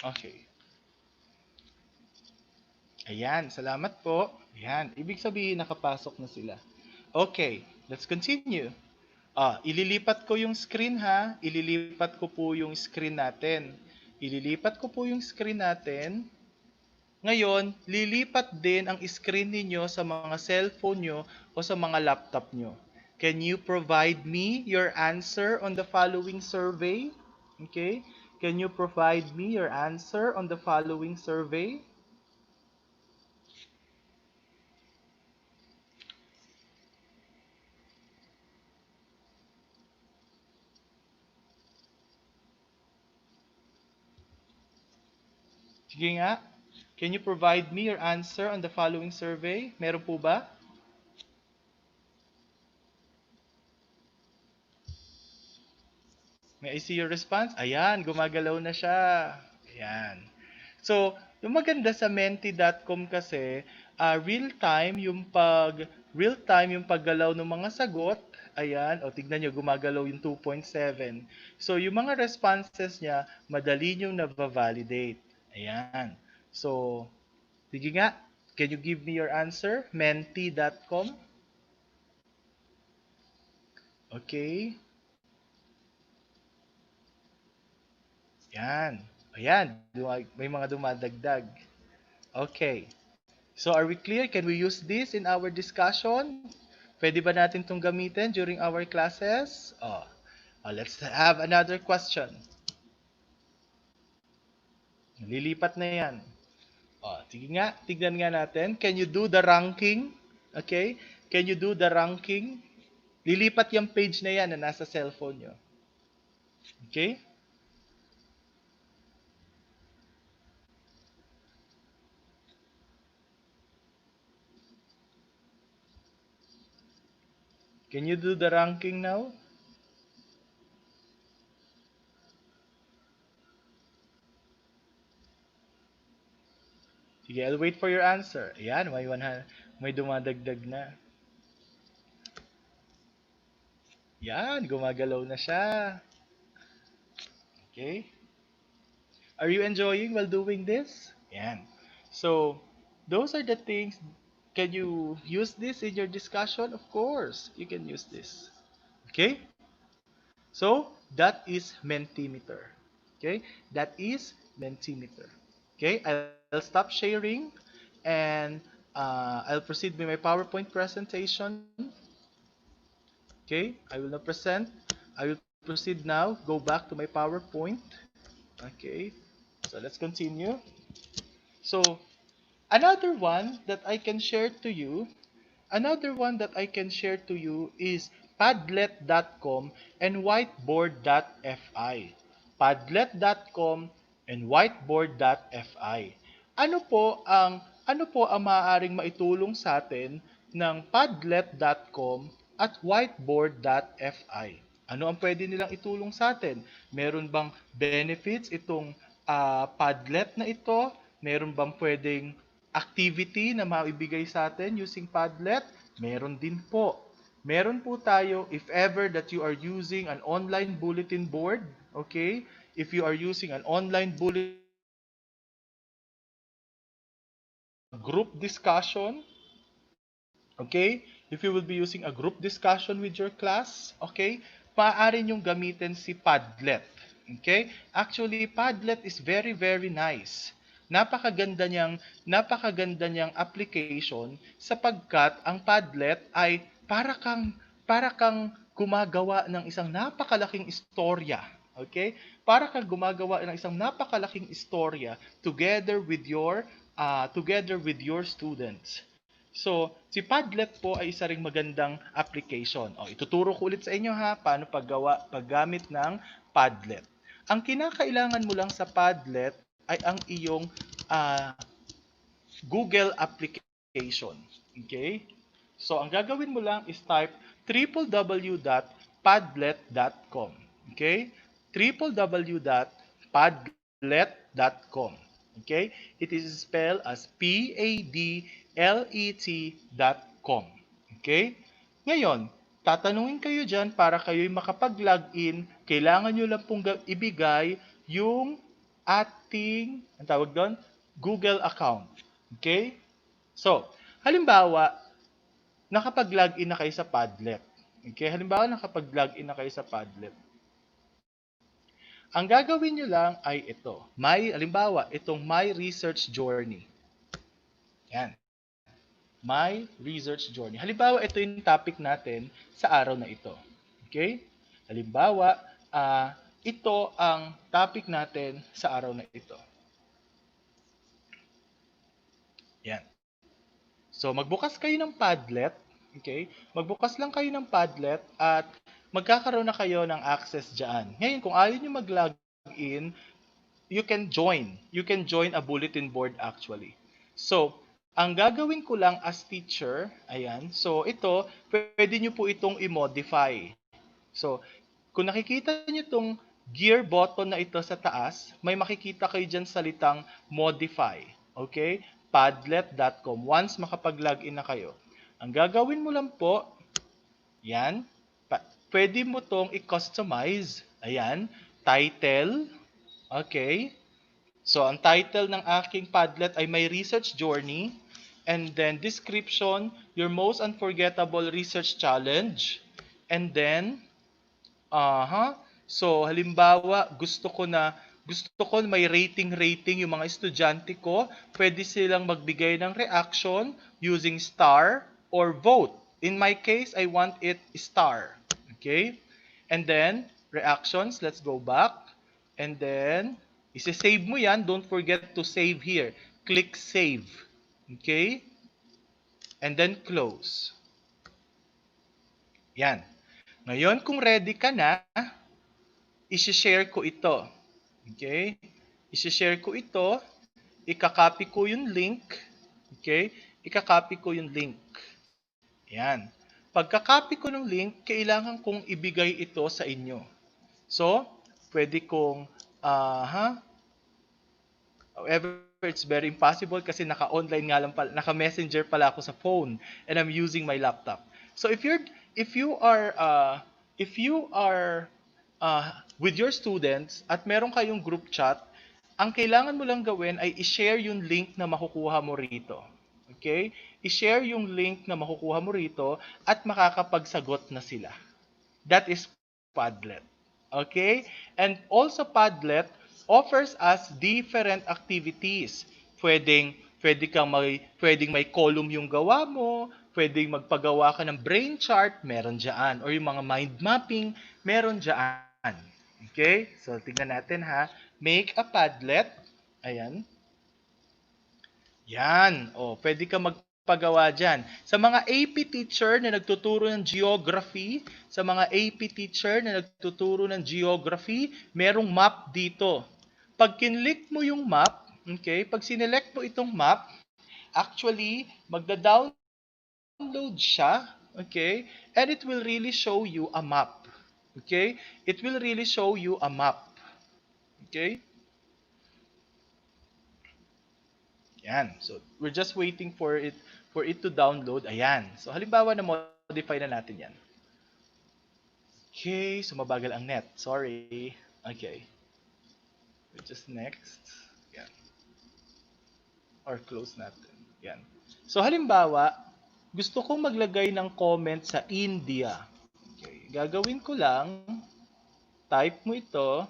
Okay. Ayan, salamat po. Ayan, ibig sabihin nakapasok na sila. Okay, let's continue. Ililipat ko yung screen ha. Ililipat ko po yung screen natin. Ililipat ko po yung screen natin. Ngayon, lilipat din ang screen ninyo sa mga cellphone nyo o sa mga laptop nyo. Can you provide me your answer on the following survey? Okay? Can you provide me your answer on the following survey? Sige nga. Can you provide me your answer on the following survey? Meron po ba? May I see your response? Ayan, gumagalaw na siya. Ayan. So, yung maganda sa menti.com kasi, real time yung paggalaw ng mga sagot. Ayan, o tignan nyo, gumagalaw yung 2.7. So, yung mga responses niya, madali nyo na-validate. Ayan. So, sige nga, can you give me your answer? Menti.com. Okay. Yan. Ayan, may mga dumadagdag. Okay. So are we clear? Can we use this in our discussion? Pwede ba natin itong gamitin during our classes? Let's have another question. Lilipat na yan. Sige nga, tignan nga natin. Can you do the ranking? Okay? Can you do the ranking? Lilipat yung page na yan na nasa cellphone nyo. Okay? Can you do the ranking now? Sige, I'll wait for your answer. Ayan, may dumadagdag na. Yan, gumagalaw na siya. Okay? Are you enjoying while doing this? Yan. So, those are the things. Can you use this in your discussion? Of course, you can use this. Okay? So, that is Mentimeter. Okay? That is Mentimeter. Okay? I'll stop sharing and I'll proceed with my PowerPoint presentation. Okay? I will now present. I will proceed now. Go back to my PowerPoint. Okay? So, let's continue. So, another one that I can share to you Another one that I can share to you is padlet.com and whiteboard.fi. Padlet.com and whiteboard.fi. Ano po ang maaaring maitulong sa atin ng padlet.com at whiteboard.fi? Ano ang pwede nilang itulong sa atin? Meron bang benefits itong Padlet na ito? Meron bang pwedeng activity na maibigay sa atin using Padlet? Meron din po. Meron po tayo if ever that you are using an online bulletin board, okay? If you are using an online bulletin group discussion, okay? If you will be using a group discussion with your class, okay? Maaari nyong gamitin si Padlet. Okay? Actually, Padlet is very, very nice. Napakaganda niyang application sapagkat ang Padlet ay para kang gumagawa ng isang napakalaking istorya. Okay? Para kang gumagawa ng isang napakalaking istorya together with your students. So, si Padlet po ay isa ring magandang application. Ituturo ko ulit sa inyo paano paggamit ng Padlet. Ang kinakailangan mo lang sa Padlet ay ang iyong Google application. Okay? So, ang gagawin mo lang is type www.padlet.com. Okay? www.padlet.com. Okay? It is spelled as padlet.com. Okay? Ngayon, tatanungin kayo dyan para kayo'y makapag-login. Kailangan nyo lang pong ibigay yung ating, ang tawag doon, Google account. Okay? So, halimbawa, nakapag-login na kayo sa Padlet. Okay? Halimbawa, nakapag-login na kayo sa Padlet. Ang gagawin nyo lang ay ito. Halimbawa, itong My Research Journey. Yan. My Research Journey. Halimbawa, ito yung topic natin sa araw na ito. Okay? Halimbawa, ito ang topic natin sa araw na ito. Yan. So, magbukas kayo ng Padlet. Okay? Magbukas lang kayo ng Padlet at magkakaroon na kayo ng access dyan. Ngayon, kung ayaw nyo mag-login, you can join. You can join a bulletin board actually. So, ang gagawin ko lang as teacher, ayan, so ito, pwede nyo po itong i-modify. So, kung nakikita nyo itong gear button na ito sa taas, may makikita kayo dyan salitang modify. Okay? Padlet.com. Once makapag-login na kayo. Ang gagawin mo lang po, yan, pwede mo itong i-customize. Ayan, title. Okay? So, ang title ng aking Padlet ay My Research Journey. And then, description, your most unforgettable research challenge. And then, so, halimbawa, gusto ko may rating yung mga estudyante ko. Pwede silang magbigay ng reaction using star or vote. In my case, I want it star. Okay? And then, reactions, let's go back. And then, isi-save mo yan. Don't forget to save here. Click save. Okay? and then close. Yan. Ngayon, kung ready ka na, isi-share ko ito. Okay? Isi-share ko ito, ikakopy ko yung link. Okay? Ikakopy ko yung link. Yan. Pagka-copy ko ng link, kailangan kong ibigay ito sa inyo. So, pwede kong, however, it's very impossible kasi naka-online nga lang pala, naka-messenger pala ako sa phone and I'm using my laptop. So if you are with your students at meron kayong group chat, ang kailangan mo lang gawin ay i-share yung link na makukuha mo rito. Okay? I-share yung link na makukuha mo rito at makakapagsagot na sila. That is Padlet. Okay? And also Padlet offers us different activities. Pwedeng may column yung gawa mo, pwedeng magpagawa ka ng brain chart, meron diyan, or yung mga mind mapping, meron diyan. Okay? So tingnan natin ha. Make a Padlet. Ayan. Yan. O, pwede ka magpagawa dyan. Sa mga AP teacher na nagtuturo ng geography, merong map dito. Pag kinlik mo yung map, okay, pag sinelect mo itong map, actually, magda-download siya, okay, and it will really show you a map. Okay? It will really show you a map. Okay? Yan. So, we're just waiting for it to download. Ayan. So, halimbawa na modify na natin yan. Okay. So, mabagal ang net. Sorry. Okay. Just next. Yan. Or close natin. Yan. So, halimbawa, gusto kong maglagay ng comment sa India. Okay. Gagawin ko lang, type mo ito.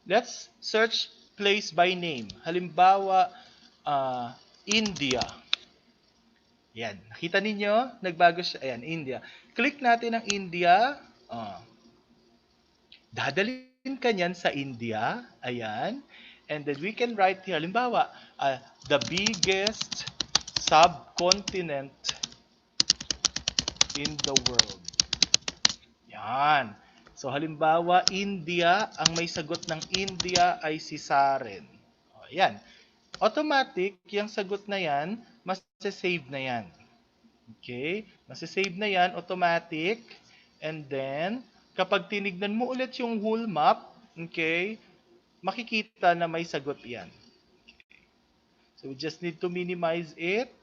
Let's search place by name. Halimbawa, India. Yan. Nakita ninyo? Nagbago siya. Ayan, India. Click natin ang India. Dadalhin ka niyan sa India. Ayan. And then we can write here. Halimbawa, the biggest subcontinent in the world. Yan. So, halimbawa, India. Ang may sagot ng India ay si Zarren. Ayan. Automatic, yung sagot na yan, mas-save na yan. Okay? Mas-save na yan, automatic. And then, kapag tinignan mo ulit yung whole map, okay, makikita na may sagot yan. Okay. So, we just need to minimize it.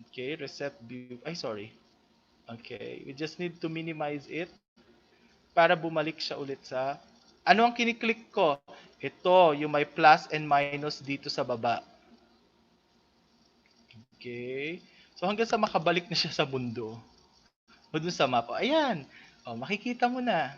Okay, reset view. Ay, sorry. Okay, we just need to minimize it para bumalik siya ulit sa... Ano ang kiniklik ko? Ito, yung may plus and minus dito sa baba. Okay. So hanggang sa makabalik na siya sa mundo. O dun sa map. O, ayan. O, makikita mo na.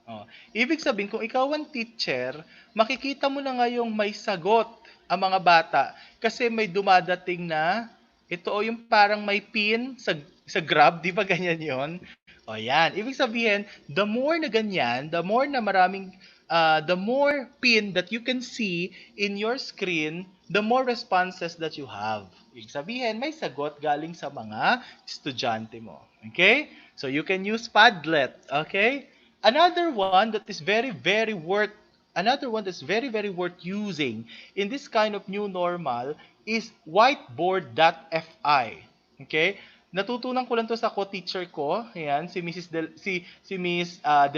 O, ibig sabihin, kung ikaw ang teacher, makikita mo na ngayong may sagot ang mga bata. Kasi may dumadating na, ito o yung parang may pin sa grab, di ba ganyan yon? O yan. Ibig sabihin, the more na ganyan, the more na maraming, the more pin that you can see in your screen, the more responses that you have. Ibig sabihin, may sagot galing sa mga estudyante mo. Okay? So you can use Padlet. Okay? Another one that is very, very worth using in this kind of new normal is whiteboard.fi. Okay? Natutunan ko lang to sa co-teacher ko, ayan, si Miss De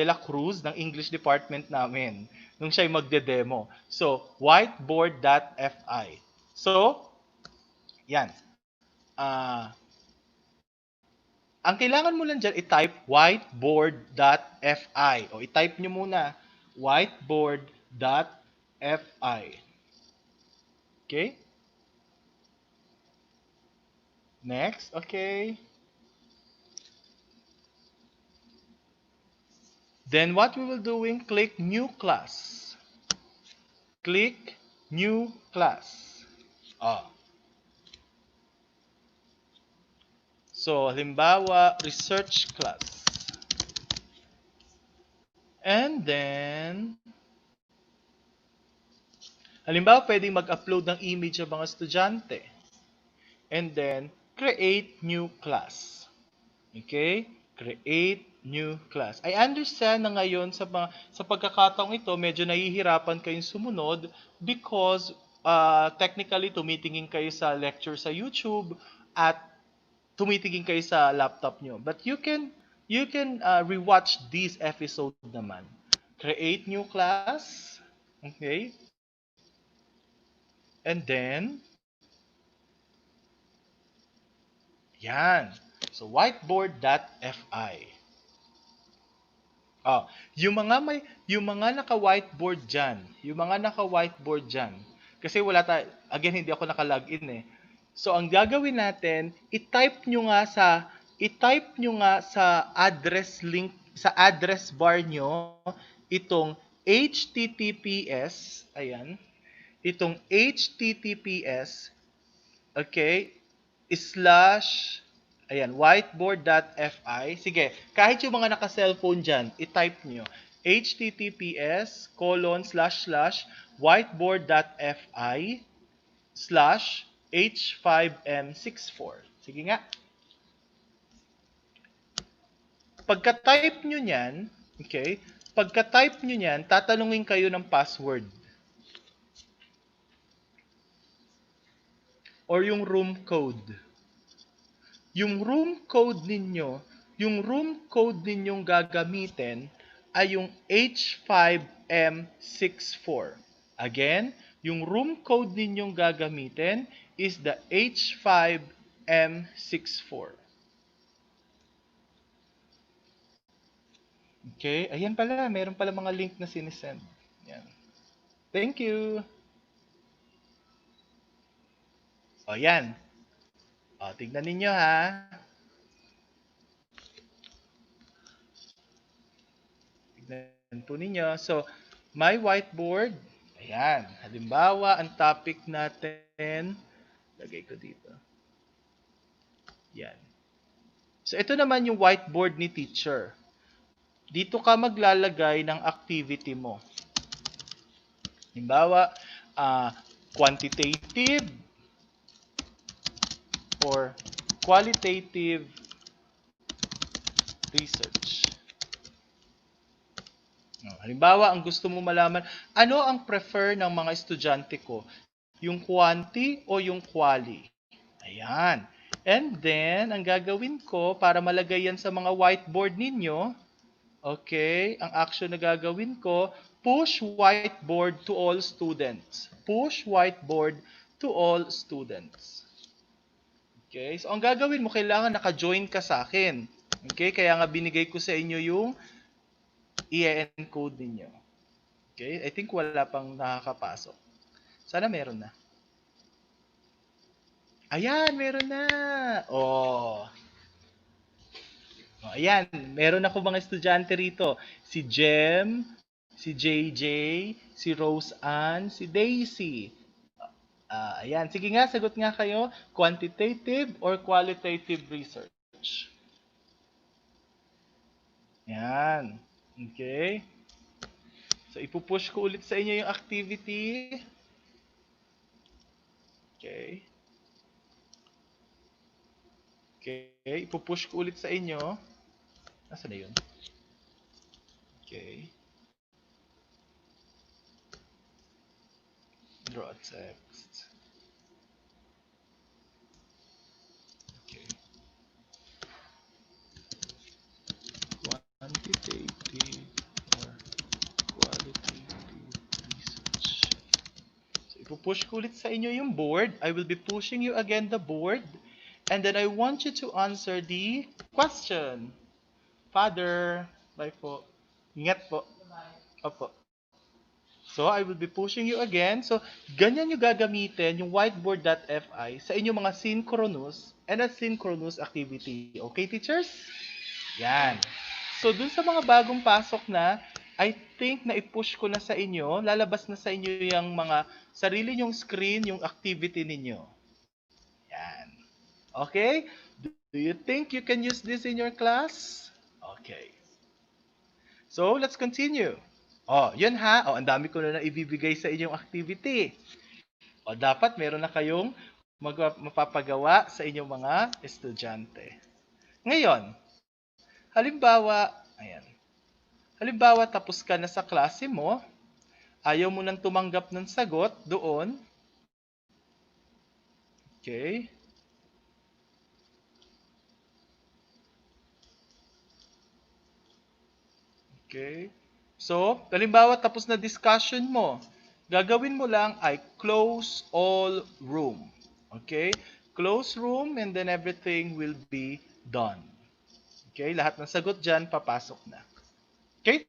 La Cruz ng English department namin nung siya'y magde-demo. So, whiteboard.fi. So, yan. Ang kailangan mo lang dyan, i-type whiteboard.fi. O, i-type nyo muna, whiteboard.fi. Okay? Next, okay. Then what we will doing, click new class. Click new class. So, halimbawa, research class. And then, halimbawa, pwedeng mag-upload ng image ng mga estudyante. And then, create new class. Okay? Create new class. I understand na ngayon sa pagkakataong ito, medyo nahihirapan kayong sumunod because technically tumitingin kayo sa lecture sa YouTube at tumitingin kayo sa laptop nyo. But you can rewatch this episode naman. Create new class. Okay? And then, yan. So, whiteboard.fi. Yung mga naka-whiteboard diyan. Kasi again hindi ako naka-login eh. So ang gagawin natin, i-type nyo nga sa address link sa address bar nyo itong https, ayan, itong https, okay, slash, ayan, whiteboard.fi. Sige, kahit yung mga naka-cellphone dyan, i-type nyo. https://whiteboard.fi slash h5m64. Sige nga. Pagka-type nyo nyan, okay, pagka-type nyo nyan, tatanungin kayo ng password. Or yung room code. Yung room code ninyong gagamitin ay yung H5M64. Again, yung room code ninyong gagamitin is the H5M64. Okay, ayan pala, meron pala mga link na sinisend. Yan. Thank you. O yan. O, tignan ninyo ha. Tignan po ninyo. So, my whiteboard. Ayan. Halimbawa, ang topic natin. Lagay ko dito. Yan. So, ito naman yung whiteboard ni teacher. Dito ka maglalagay ng activity mo. Halimbawa, quantitative or qualitative research. Halimbawa, ang gusto mo malaman, ano ang prefer ng mga estudyante ko? Yung quanti o yung quali? Ayan. And then, ang gagawin ko para malagay yan sa mga whiteboard ninyo, okay, ang action na gagawin ko, push whiteboard to all students. Push whiteboard to all students. Okay, so ang gagawin mo, kailangan naka-join ka sa akin. Okay, kaya nga binigay ko sa inyo yung i-encode ninyo. Okay, I think wala pang nakakapasok. Sana meron na. Ayan, meron na. Oh. Ayan, meron ako mga estudyante rito. Si Jem, si JJ, si Rose Ann, si Daisy. Ayan, sige nga, sagot nga kayo. Quantitative or qualitative research? Ayan. Okay. So, ipupush ko ulit sa inyo yung activity. Okay. Okay, ipupush ko ulit sa inyo. Nasaan na yun? Okay. Draw a text. Okay. Quantitative or qualitative research. So, ipupush ko ulit sa inyo yung board. I will be pushing you again the board. And then I want you to answer the question. Father, bye po. Ingat po. Opo. So, I will be pushing you again. So, ganyan yung gagamitin yung whiteboard.fi sa inyong mga synchronous and asynchronous activity. Okay, teachers? Yan. So, dun sa mga bagong pasok na, I think na i-push ko na sa inyo, lalabas na sa inyo yung mga sarili nyong screen, yung activity ninyo. Yan. Okay? Do you think you can use this in your class? Okay. So, let's continue. Yun ha. Ang dami ko na ibibigay sa inyong activity. Dapat meron na kayong mapapagawa sa inyong mga estudyante. Ngayon, halimbawa, ayan. Halimbawa, tapos ka na sa klase mo, ayaw mo nang tumanggap ng sagot doon. Okay? Okay? So, halimbawa, tapos na discussion mo, gagawin mo lang ay close all room. Okay? Close room and then everything will be done. Okay? Lahat ng sagot dyan, papasok na. Okay?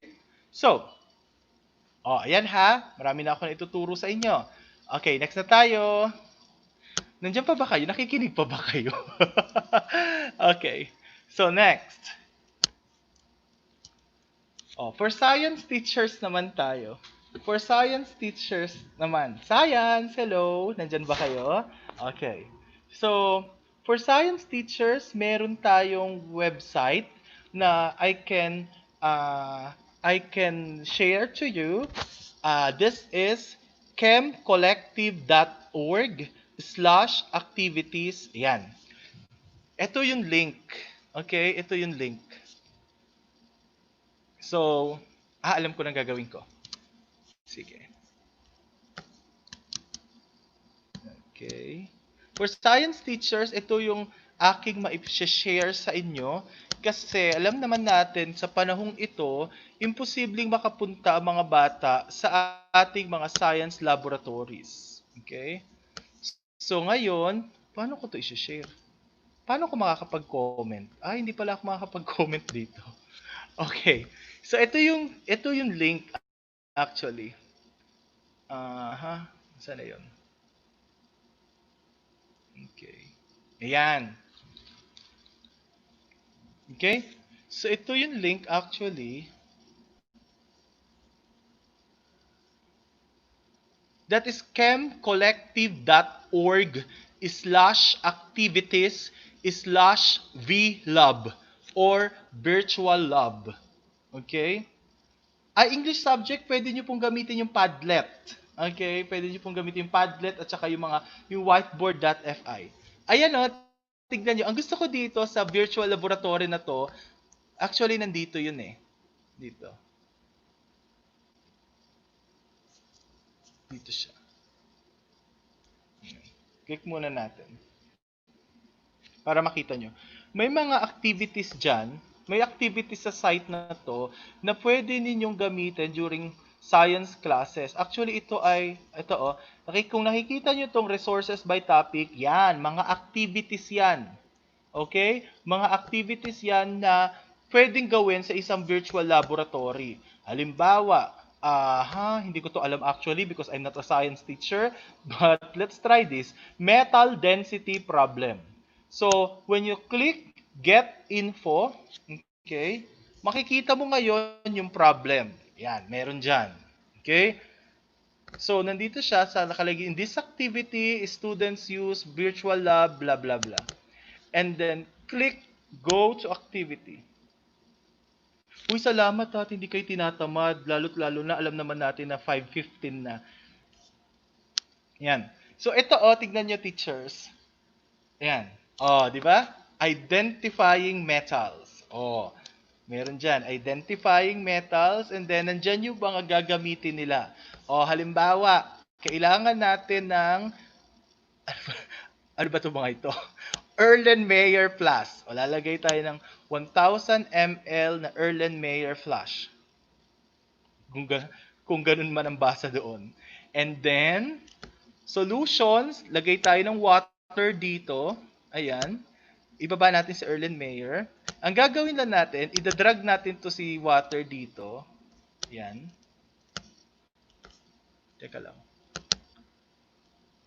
So, ayan ha. Marami na ako na ituturo sa inyo. Okay, next na tayo. Nandiyan pa ba kayo? Nakikinig pa ba kayo? Okay. So, next. For science teachers naman tayo. For science teachers naman. Science, hello. Nandiyan ba kayo? Okay. So, for science teachers, meron tayong website na I can share to you. This is chemcollective.org/activities. Yan. Ito yung link. Okay? Ito yung link. So, alam ko na gagawin ko. Sige. Okay. For science teachers, ito yung aking ma-share sa inyo kasi alam naman natin sa panahong ito, imposibleng makapunta ang mga bata sa ating mga science laboratories. Okay? So ngayon, paano ko to i-share? Paano ko makakapag-comment? Hindi pala ako makakapag-comment dito. Okay. So ito yung link actually. Saan na 'yon? Okay. Ayan. Okay? So ito yung link actually. That is chemcollective.org/activities/vlab or virtual lab. Okay? English subject, pwede nyo pong gamitin yung Padlet. Okay? Pwede nyo pong gamitin yung Padlet at saka yung whiteboard.fi. Ayan o, tignan nyo. Ang gusto ko dito sa virtual laboratory na to, actually nandito yun eh. Dito. Dito siya. Click muna natin. Para makita nyo. May mga activities dyan. May activities sa site na to na pwede ninyong gamitin during science classes. Actually, ito, kung nakikita nyo itong resources by topic, yan, mga activities yan. Okay? Mga activities yan na pwedeng gawin sa isang virtual laboratory. Halimbawa, hindi ko to alam actually because I'm not a science teacher, but let's try this. Metal density problem. So, when you click get info, okay, makikita mo ngayon yung problem. Yan, meron dyan. Okay? So, nandito siya sa nakalagay, in this activity, students use virtual lab, blah, blah, blah. And then, click go to activity. Uy, salamat at hindi kayo tinatamad. Lalo't lalo na alam naman natin na 5:15 na. Yan. So, ito tignan nyo teachers. Yan. Di ba? Identifying metals. Meron dyan. Identifying metals and then nandyan yung mga gagamitin nila. Halimbawa, kailangan natin ng ano ba ito mga ito? Erlenmeyer Plus. Lalagay tayo ng 1,000 ml na Erlenmeyer flash. Kung ganun man ang basa doon. And then, solutions, lagay tayo ng water dito. Ayan. Ibaba natin si Erlenmeyer. Ang gagawin lang natin, idadrag natin to si water dito. Ayan. Teka lang.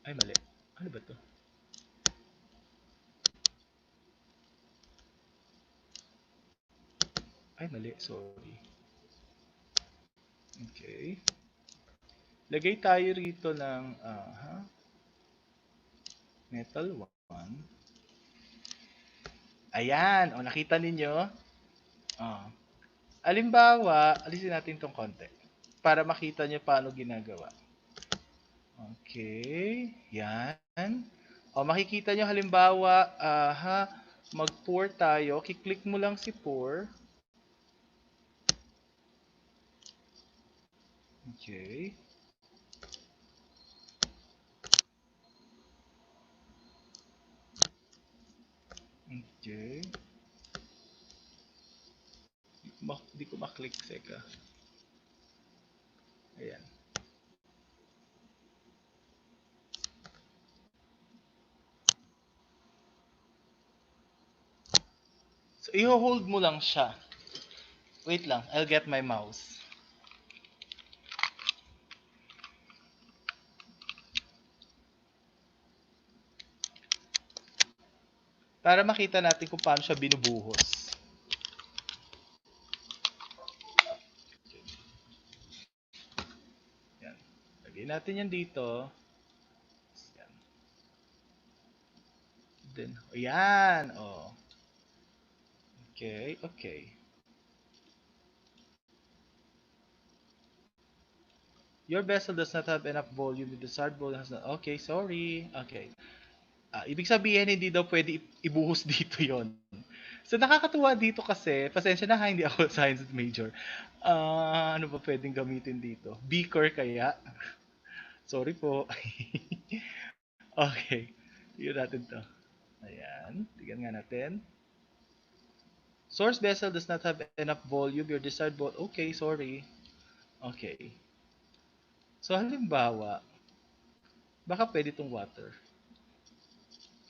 Ay, mali. Ano ba to? Ay, mali. Sorry. Okay. Lagay tayo rito ng metal 1. Ayan. Nakita ninyo? Alimbawa, alisin natin itong konti para makita nyo paano ginagawa. Okay. Yan. O, makikita nyo halimbawa, mag-pour tayo. Kiklik mo lang si pour. Okay. Okay. Di ko maklik. Seka. Ayan. So, i-hold mo lang siya. Wait lang. I'll get my mouse. Para makita natin kung paano siya binubuhos. Yan. Lagay natin yan dito. Yan. Then, ayan. Oh. Okay, okay. Your vessel does not have enough volume. The desired volume has not... Okay, sorry. Okay. Ibig sabihin, hindi daw pwede ibuhos dito yon. So, nakakatuwa dito kasi, pasensya na ha, hindi ako science major. Ano ba pwedeng gamitin dito? Beaker kaya? Sorry po. Okay. Tignan natin to. Ayan. Tignan nga natin. Source vessel does not have enough volume. Your desired volume... Okay, sorry. Okay. So, halimbawa, baka pwede itong water.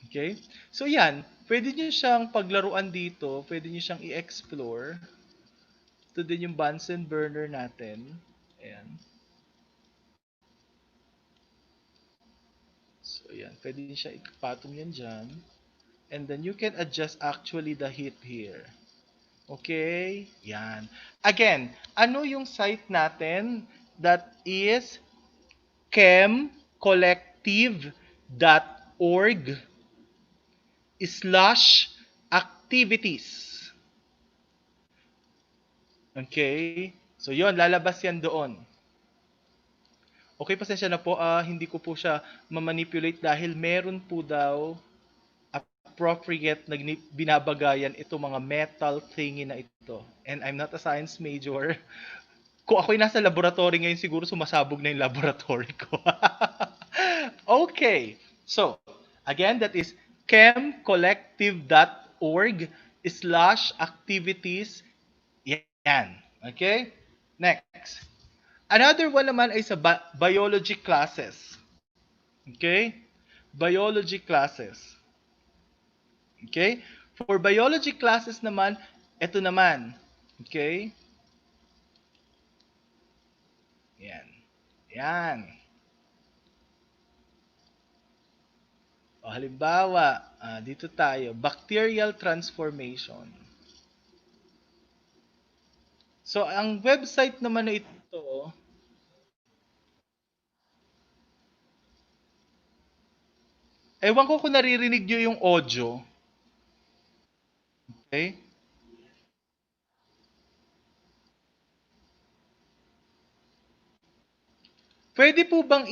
Okay? So, yan. Pwede nyo siyang paglaruan dito. Pwede nyo siyang i-explore. Ito din yung Bunsen burner natin. Ayan. So, yan. Pwede nyo siya ipatong yan dyan. And then, you can adjust actually the heat here. Okay? Yan. Again, ano yung site natin? That is chemcollective.org/activities. Okay? So, yon lalabas yan doon. Okay, pasensya na po, hindi ko po siya mamanipulate dahil meron po daw appropriate na binabagayan ito mga metal thingy na ito. And I'm not a science major. Kung ako'y nasa laboratory ngayon, siguro sumasabog na yung laboratory ko. Okay. So, again, that is chemcollective.org/activities. Yan. Okay? Next. Another one naman ay sa biology classes. Okay? Biology classes. Okay? For biology classes naman, ito naman. Okay? Yan. Yan. O halimbawa, dito tayo, bacterial transformation. So, ang website naman na ito, ewan ko kung naririnig nyo yung audio. Okay? Pwede po bang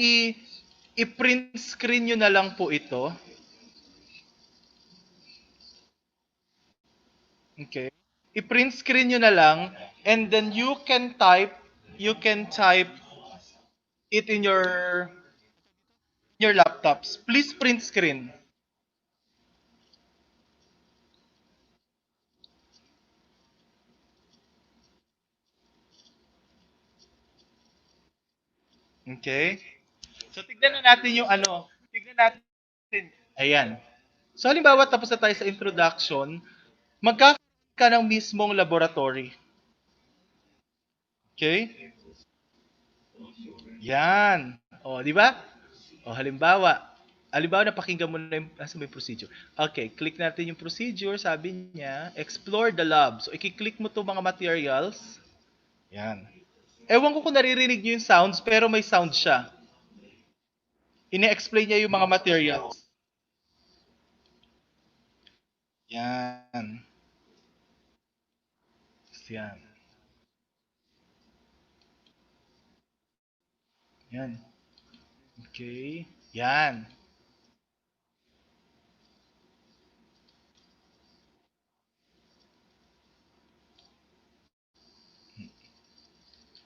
i-print screen nyo na lang po ito? Okay? I-print screen nyo na lang and then you can type it in your laptops. Please print screen. Okay? So tignan na natin yung ano. Tignan natin. Ayan. So halimbawa tapos na tayo sa introduction, magkakaroon ka ng mismong laboratory. Okay? Yan. O, di ba? O, halimbawa napakinggan mo na yung, may procedure. Okay, click natin yung procedure. Sabi niya, explore the lab. So, i-click mo to mga materials. Yan. Ewan ko kung naririnig niyo yung sounds, pero may sound siya. Ine-explain niya yung mga materials. Yan. Yan. Yan. Okay. Yan.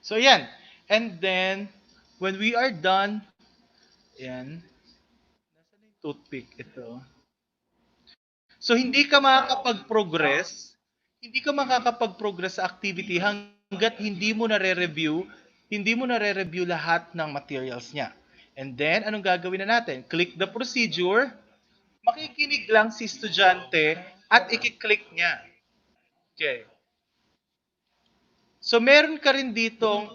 So, yan. And then, when we are done, yan, nasa na yung toothpick ito? So, hindi ka makakapag-progress sa activity hanggat hindi mo nare-review lahat ng materials niya. And then, anong gagawin na natin? Click the procedure, makikinig lang si estudyante at i-click niya. Okay. So meron ka rin ditong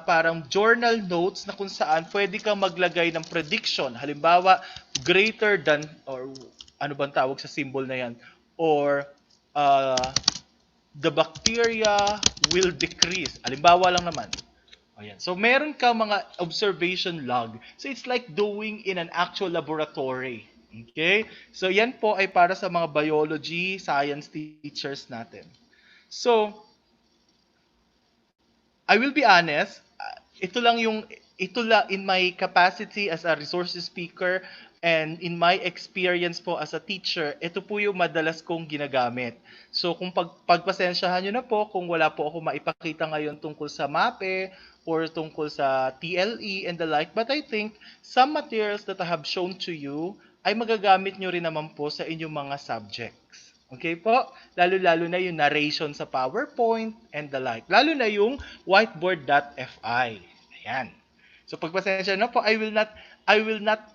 parang journal notes na kung saan pwede kang maglagay ng prediction. Halimbawa, greater than or ano bang tawag sa symbol na yan? Or uh, the bacteria will decrease. Halimbawa lang naman. Ayan. So meron ka mga observation log. So it's like doing in an actual laboratory. Okay? So yan po ay para sa mga biology, science teachers natin. So, I will be honest, ito lang in my capacity as a resources speaker and in my experience po as a teacher, ito po yung madalas kong ginagamit. So kung pagpasensyahan nyo na po kung wala po ako maipakita ngayon tungkol sa MAPE or tungkol sa TLE and the like, but I think some materials that I have shown to you ay magagamit nyo rin naman po sa inyong mga subjects. Okay po? Lalo-lalo na yung narration sa PowerPoint and the like. Lalo na yung whiteboard.fi. Ayan. So pagpasensya na po, I will not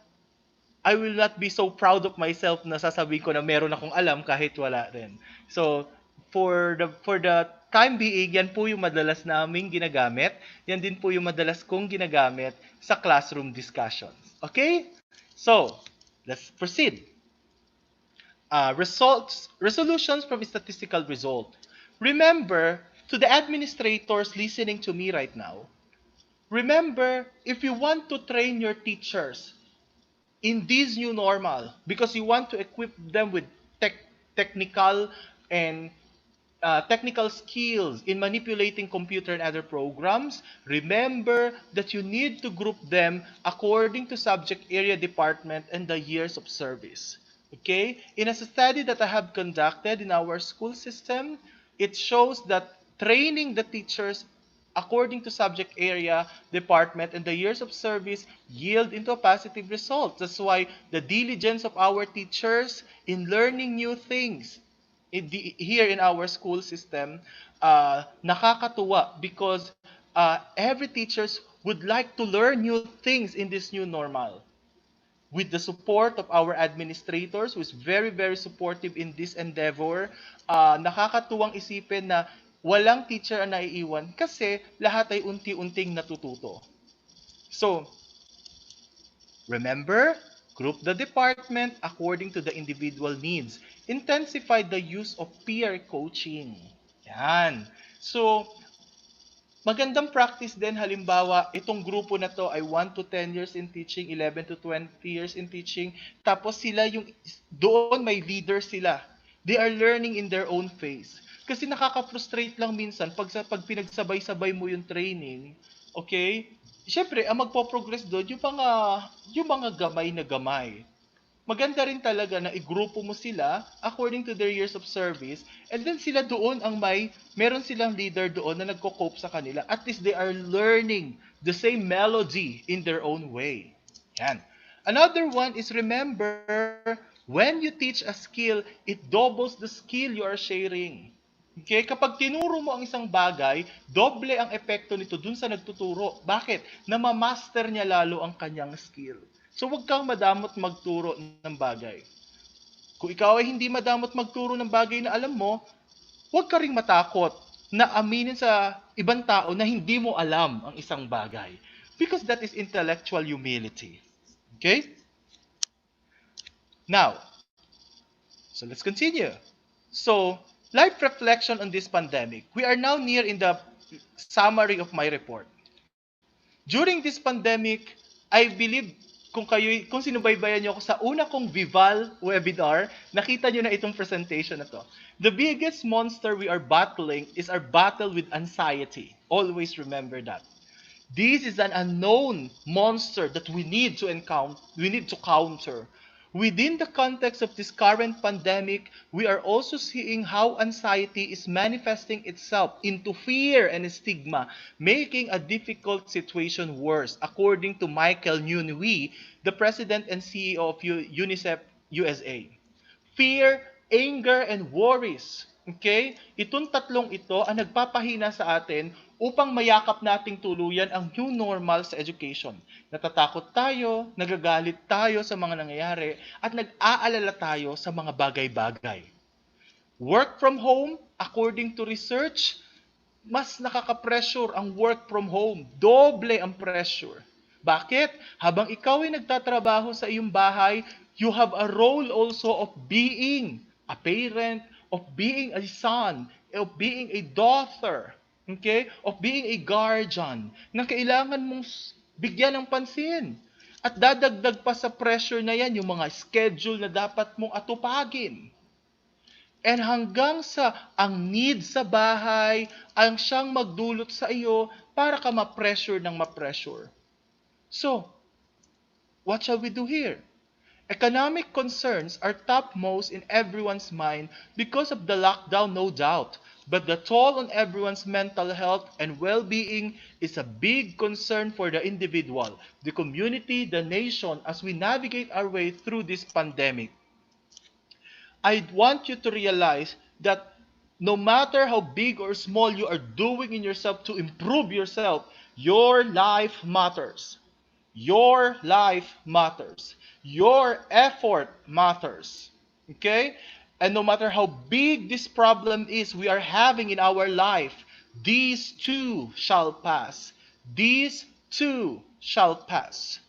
be so proud of myself na sasabihin ko na meron akong alam kahit wala rin. So for the time being, yan po yung madalas naming ginagamit. Yan din po yung madalas kong ginagamit sa classroom discussions. Okay? So, let's proceed. Resolutions from a statistical result. Remember, to the administrators listening to me right now, remember, if you want to train your teachers in this new normal, because you want to equip them with technical and technical skills in manipulating computer and other programs, remember that you need to group them according to subject area, department, and the years of service. Okay? In a study that I have conducted in our school system, it shows that training the teachers according to subject area, department, and the years of service yield into a positive result. That's why the diligence of our teachers in learning new things here in our school system, nakakatuwa because every teachers would like to learn new things in this new normal. With the support of our administrators, who is very, very supportive in this endeavor, nakakatuwang isipin na walang teacher ang naiiwan kasi lahat ay unti-unting natututo. So, remember, group the department according to the individual needs. Intensify the use of peer coaching. Yan. So, magandang practice din, halimbawa, itong grupo na to ay 1 to 10 years in teaching, 11 to 20 years in teaching, tapos sila yung, doon may leader sila. They are learning in their own pace. Kasi nakaka-frustrate lang minsan pag pinagsabay-sabay mo yung training, okay? Siyempre, ang magpo-progress doon, yung mga gamay na gamay. Maganda rin talaga na igrupo mo sila according to their years of service, and then sila doon meron silang leader doon na nagko-cope sa kanila. At least they are learning the same melody in their own way. Yan. Another one is, remember, when you teach a skill, it doubles the skill you are sharing. Okay? Kapag tinuro mo ang isang bagay, doble ang epekto nito dun sa nagtuturo. Bakit? Namamaster niya lalo ang kanyang skill. So huwag kang madamot magturo ng bagay. Kung ikaw ay hindi madamot magturo ng bagay na alam mo, huwag ka ring matakot na aminin sa ibang tao na hindi mo alam ang isang bagay. Because that is intellectual humility. Okay? Now, so let's continue. So, life reflection on this pandemic. We are now near in the summary of my report. During this pandemic, I believe kung sinubaybayan niyo ako sa una kong Vival webinar, nakita niyo na itong presentation na to. The biggest monster we are battling is our battle with anxiety. Always remember that. This is an unknown monster that we need to counter. Within the context of this current pandemic, we are also seeing how anxiety is manifesting itself into fear and stigma, making a difficult situation worse, according to Michael Nunui, the president and CEO of UNICEF USA. Fear, anger, and worries. Okay? Itong tatlong ito ang nagpapahina sa atin upang mayakap nating tuluyan ang new normal sa education. Natatakot tayo, nagagalit tayo sa mga nangyayari, at nag-aalala tayo sa mga bagay-bagay. Work from home, according to research, mas nakaka-pressure ang work from home. Doble ang pressure. Bakit? Habang ikaw ay nagtatrabaho sa iyong bahay, you have a role also of being a parent, of being a son, of being a daughter, okay? Of being a guardian, na kailangan mong bigyan ng pansin. At dadagdag pa sa pressure na yan yung mga schedule na dapat mong atupagin. And hanggang sa ang need sa bahay ang siyang magdulot sa iyo para ka ma-pressure ng ma-pressure. So, what shall we do here? Economic concerns are topmost in everyone's mind because of the lockdown, no doubt. But the toll on everyone's mental health and well-being is a big concern for the individual, the community, the nation as we navigate our way through this pandemic. I want you to realize that no matter how big or small you are doing in yourself to improve yourself, your life matters. Your life matters. Your effort matters. Okay? And no matter how big this problem is we are having in our life, these too shall pass. These too shall pass.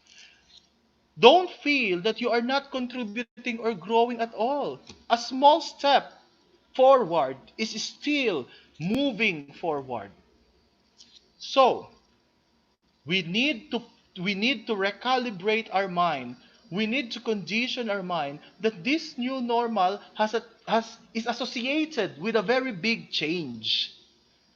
Don't feel that you are not contributing or growing at all. A small step forward is still moving forward. So, we need to we need to recalibrate our mind. We need to condition our mind that this new normal is associated with a very big change.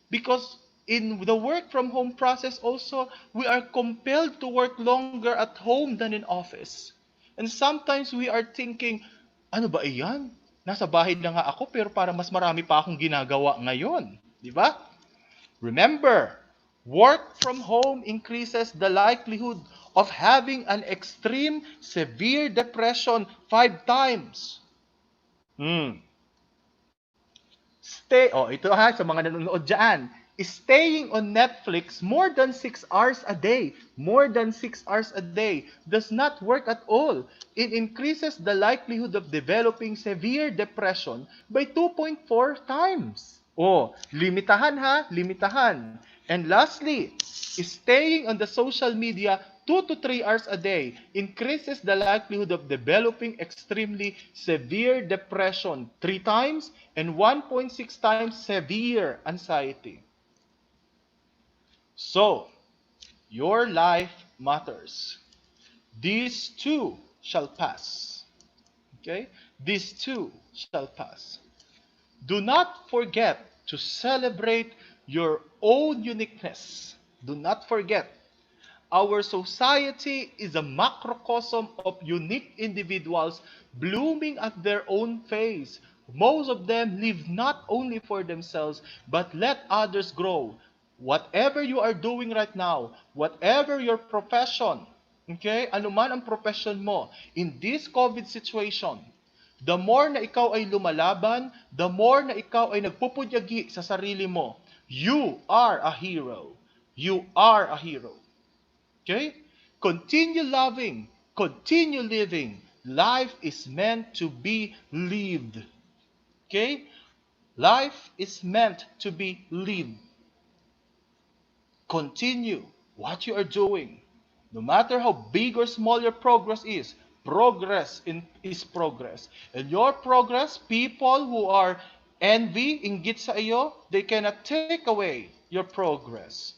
Because in the work from home process also, we are compelled to work longer at home than in office. And sometimes we are thinking, ano ba iyan? Nasa bahay na nga ako pero para mas marami pa akong ginagawa ngayon. Di ba? Remember, work from home increases the likelihood of having an extreme severe depression 5 times. Ito ha, sa mga nanonood dyan. Staying on Netflix more than 6 hours a day, does not work at all. It increases the likelihood of developing severe depression by 2.4 times. Limitahan ha, limitahan. And lastly, staying on the social media 2 to 3 hours a day increases the likelihood of developing extremely severe depression 3 times and 1.6 times severe anxiety. So, your life matters. These too shall pass. Okay? These too shall pass. Do not forget to celebrate your own uniqueness. Do not forget. Our society is a macrocosm of unique individuals blooming at their own pace. Most of them live not only for themselves, but let others grow. Whatever you are doing right now, whatever your profession, okay, anuman ang profession mo, in this COVID situation, the more na ikaw ay lumalaban, the more na ikaw ay nagpupudyagi sa sarili mo, you are a hero. You are a hero. Okay? Continue loving. Continue living. Life is meant to be lived. Okay? Life is meant to be lived. Continue what you are doing. No matter how big or small your progress is progress. And your progress, people who are envy, inggit sa iyo, they cannot take away your progress.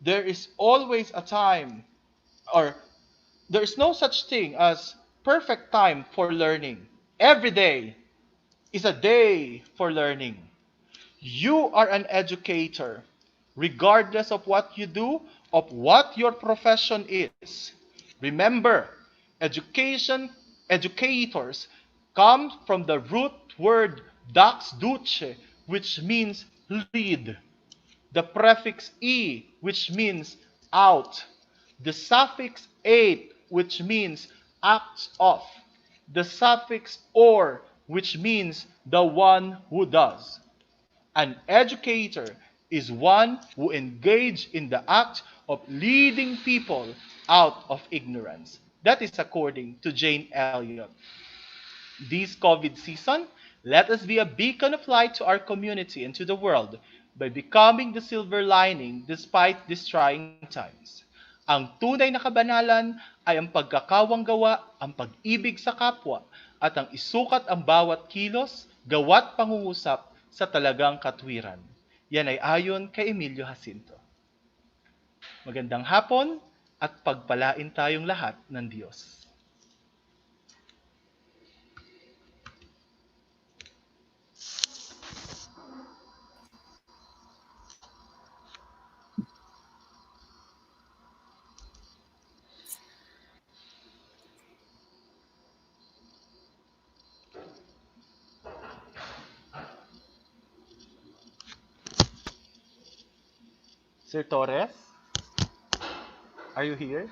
There is always a time, or there is no such thing as perfect time for learning. Every day is a day for learning. You are an educator, regardless of what you do, of what your profession is. Remember, education Educators come from the root word dax duce, which means lead. The prefix e, which means out. The suffix ate, which means acts of. The suffix or, which means the one who does. An educator is one who engage in the act of leading people out of ignorance. That is according to Jane Elliott. This COVID season, let us be a beacon of light to our community and to the world by becoming the silver lining despite these trying times. Ang tunay na kabanalan ay ang pagkakawanggawa, ang pag-ibig sa kapwa, at ang isukat ang bawat kilos, gawa't pangungusap sa talagang katwiran. Yan ay ayon kay Emilio Jacinto. Magandang hapon at pagpalain tayong lahat ng Diyos. Sir Torres, are you here?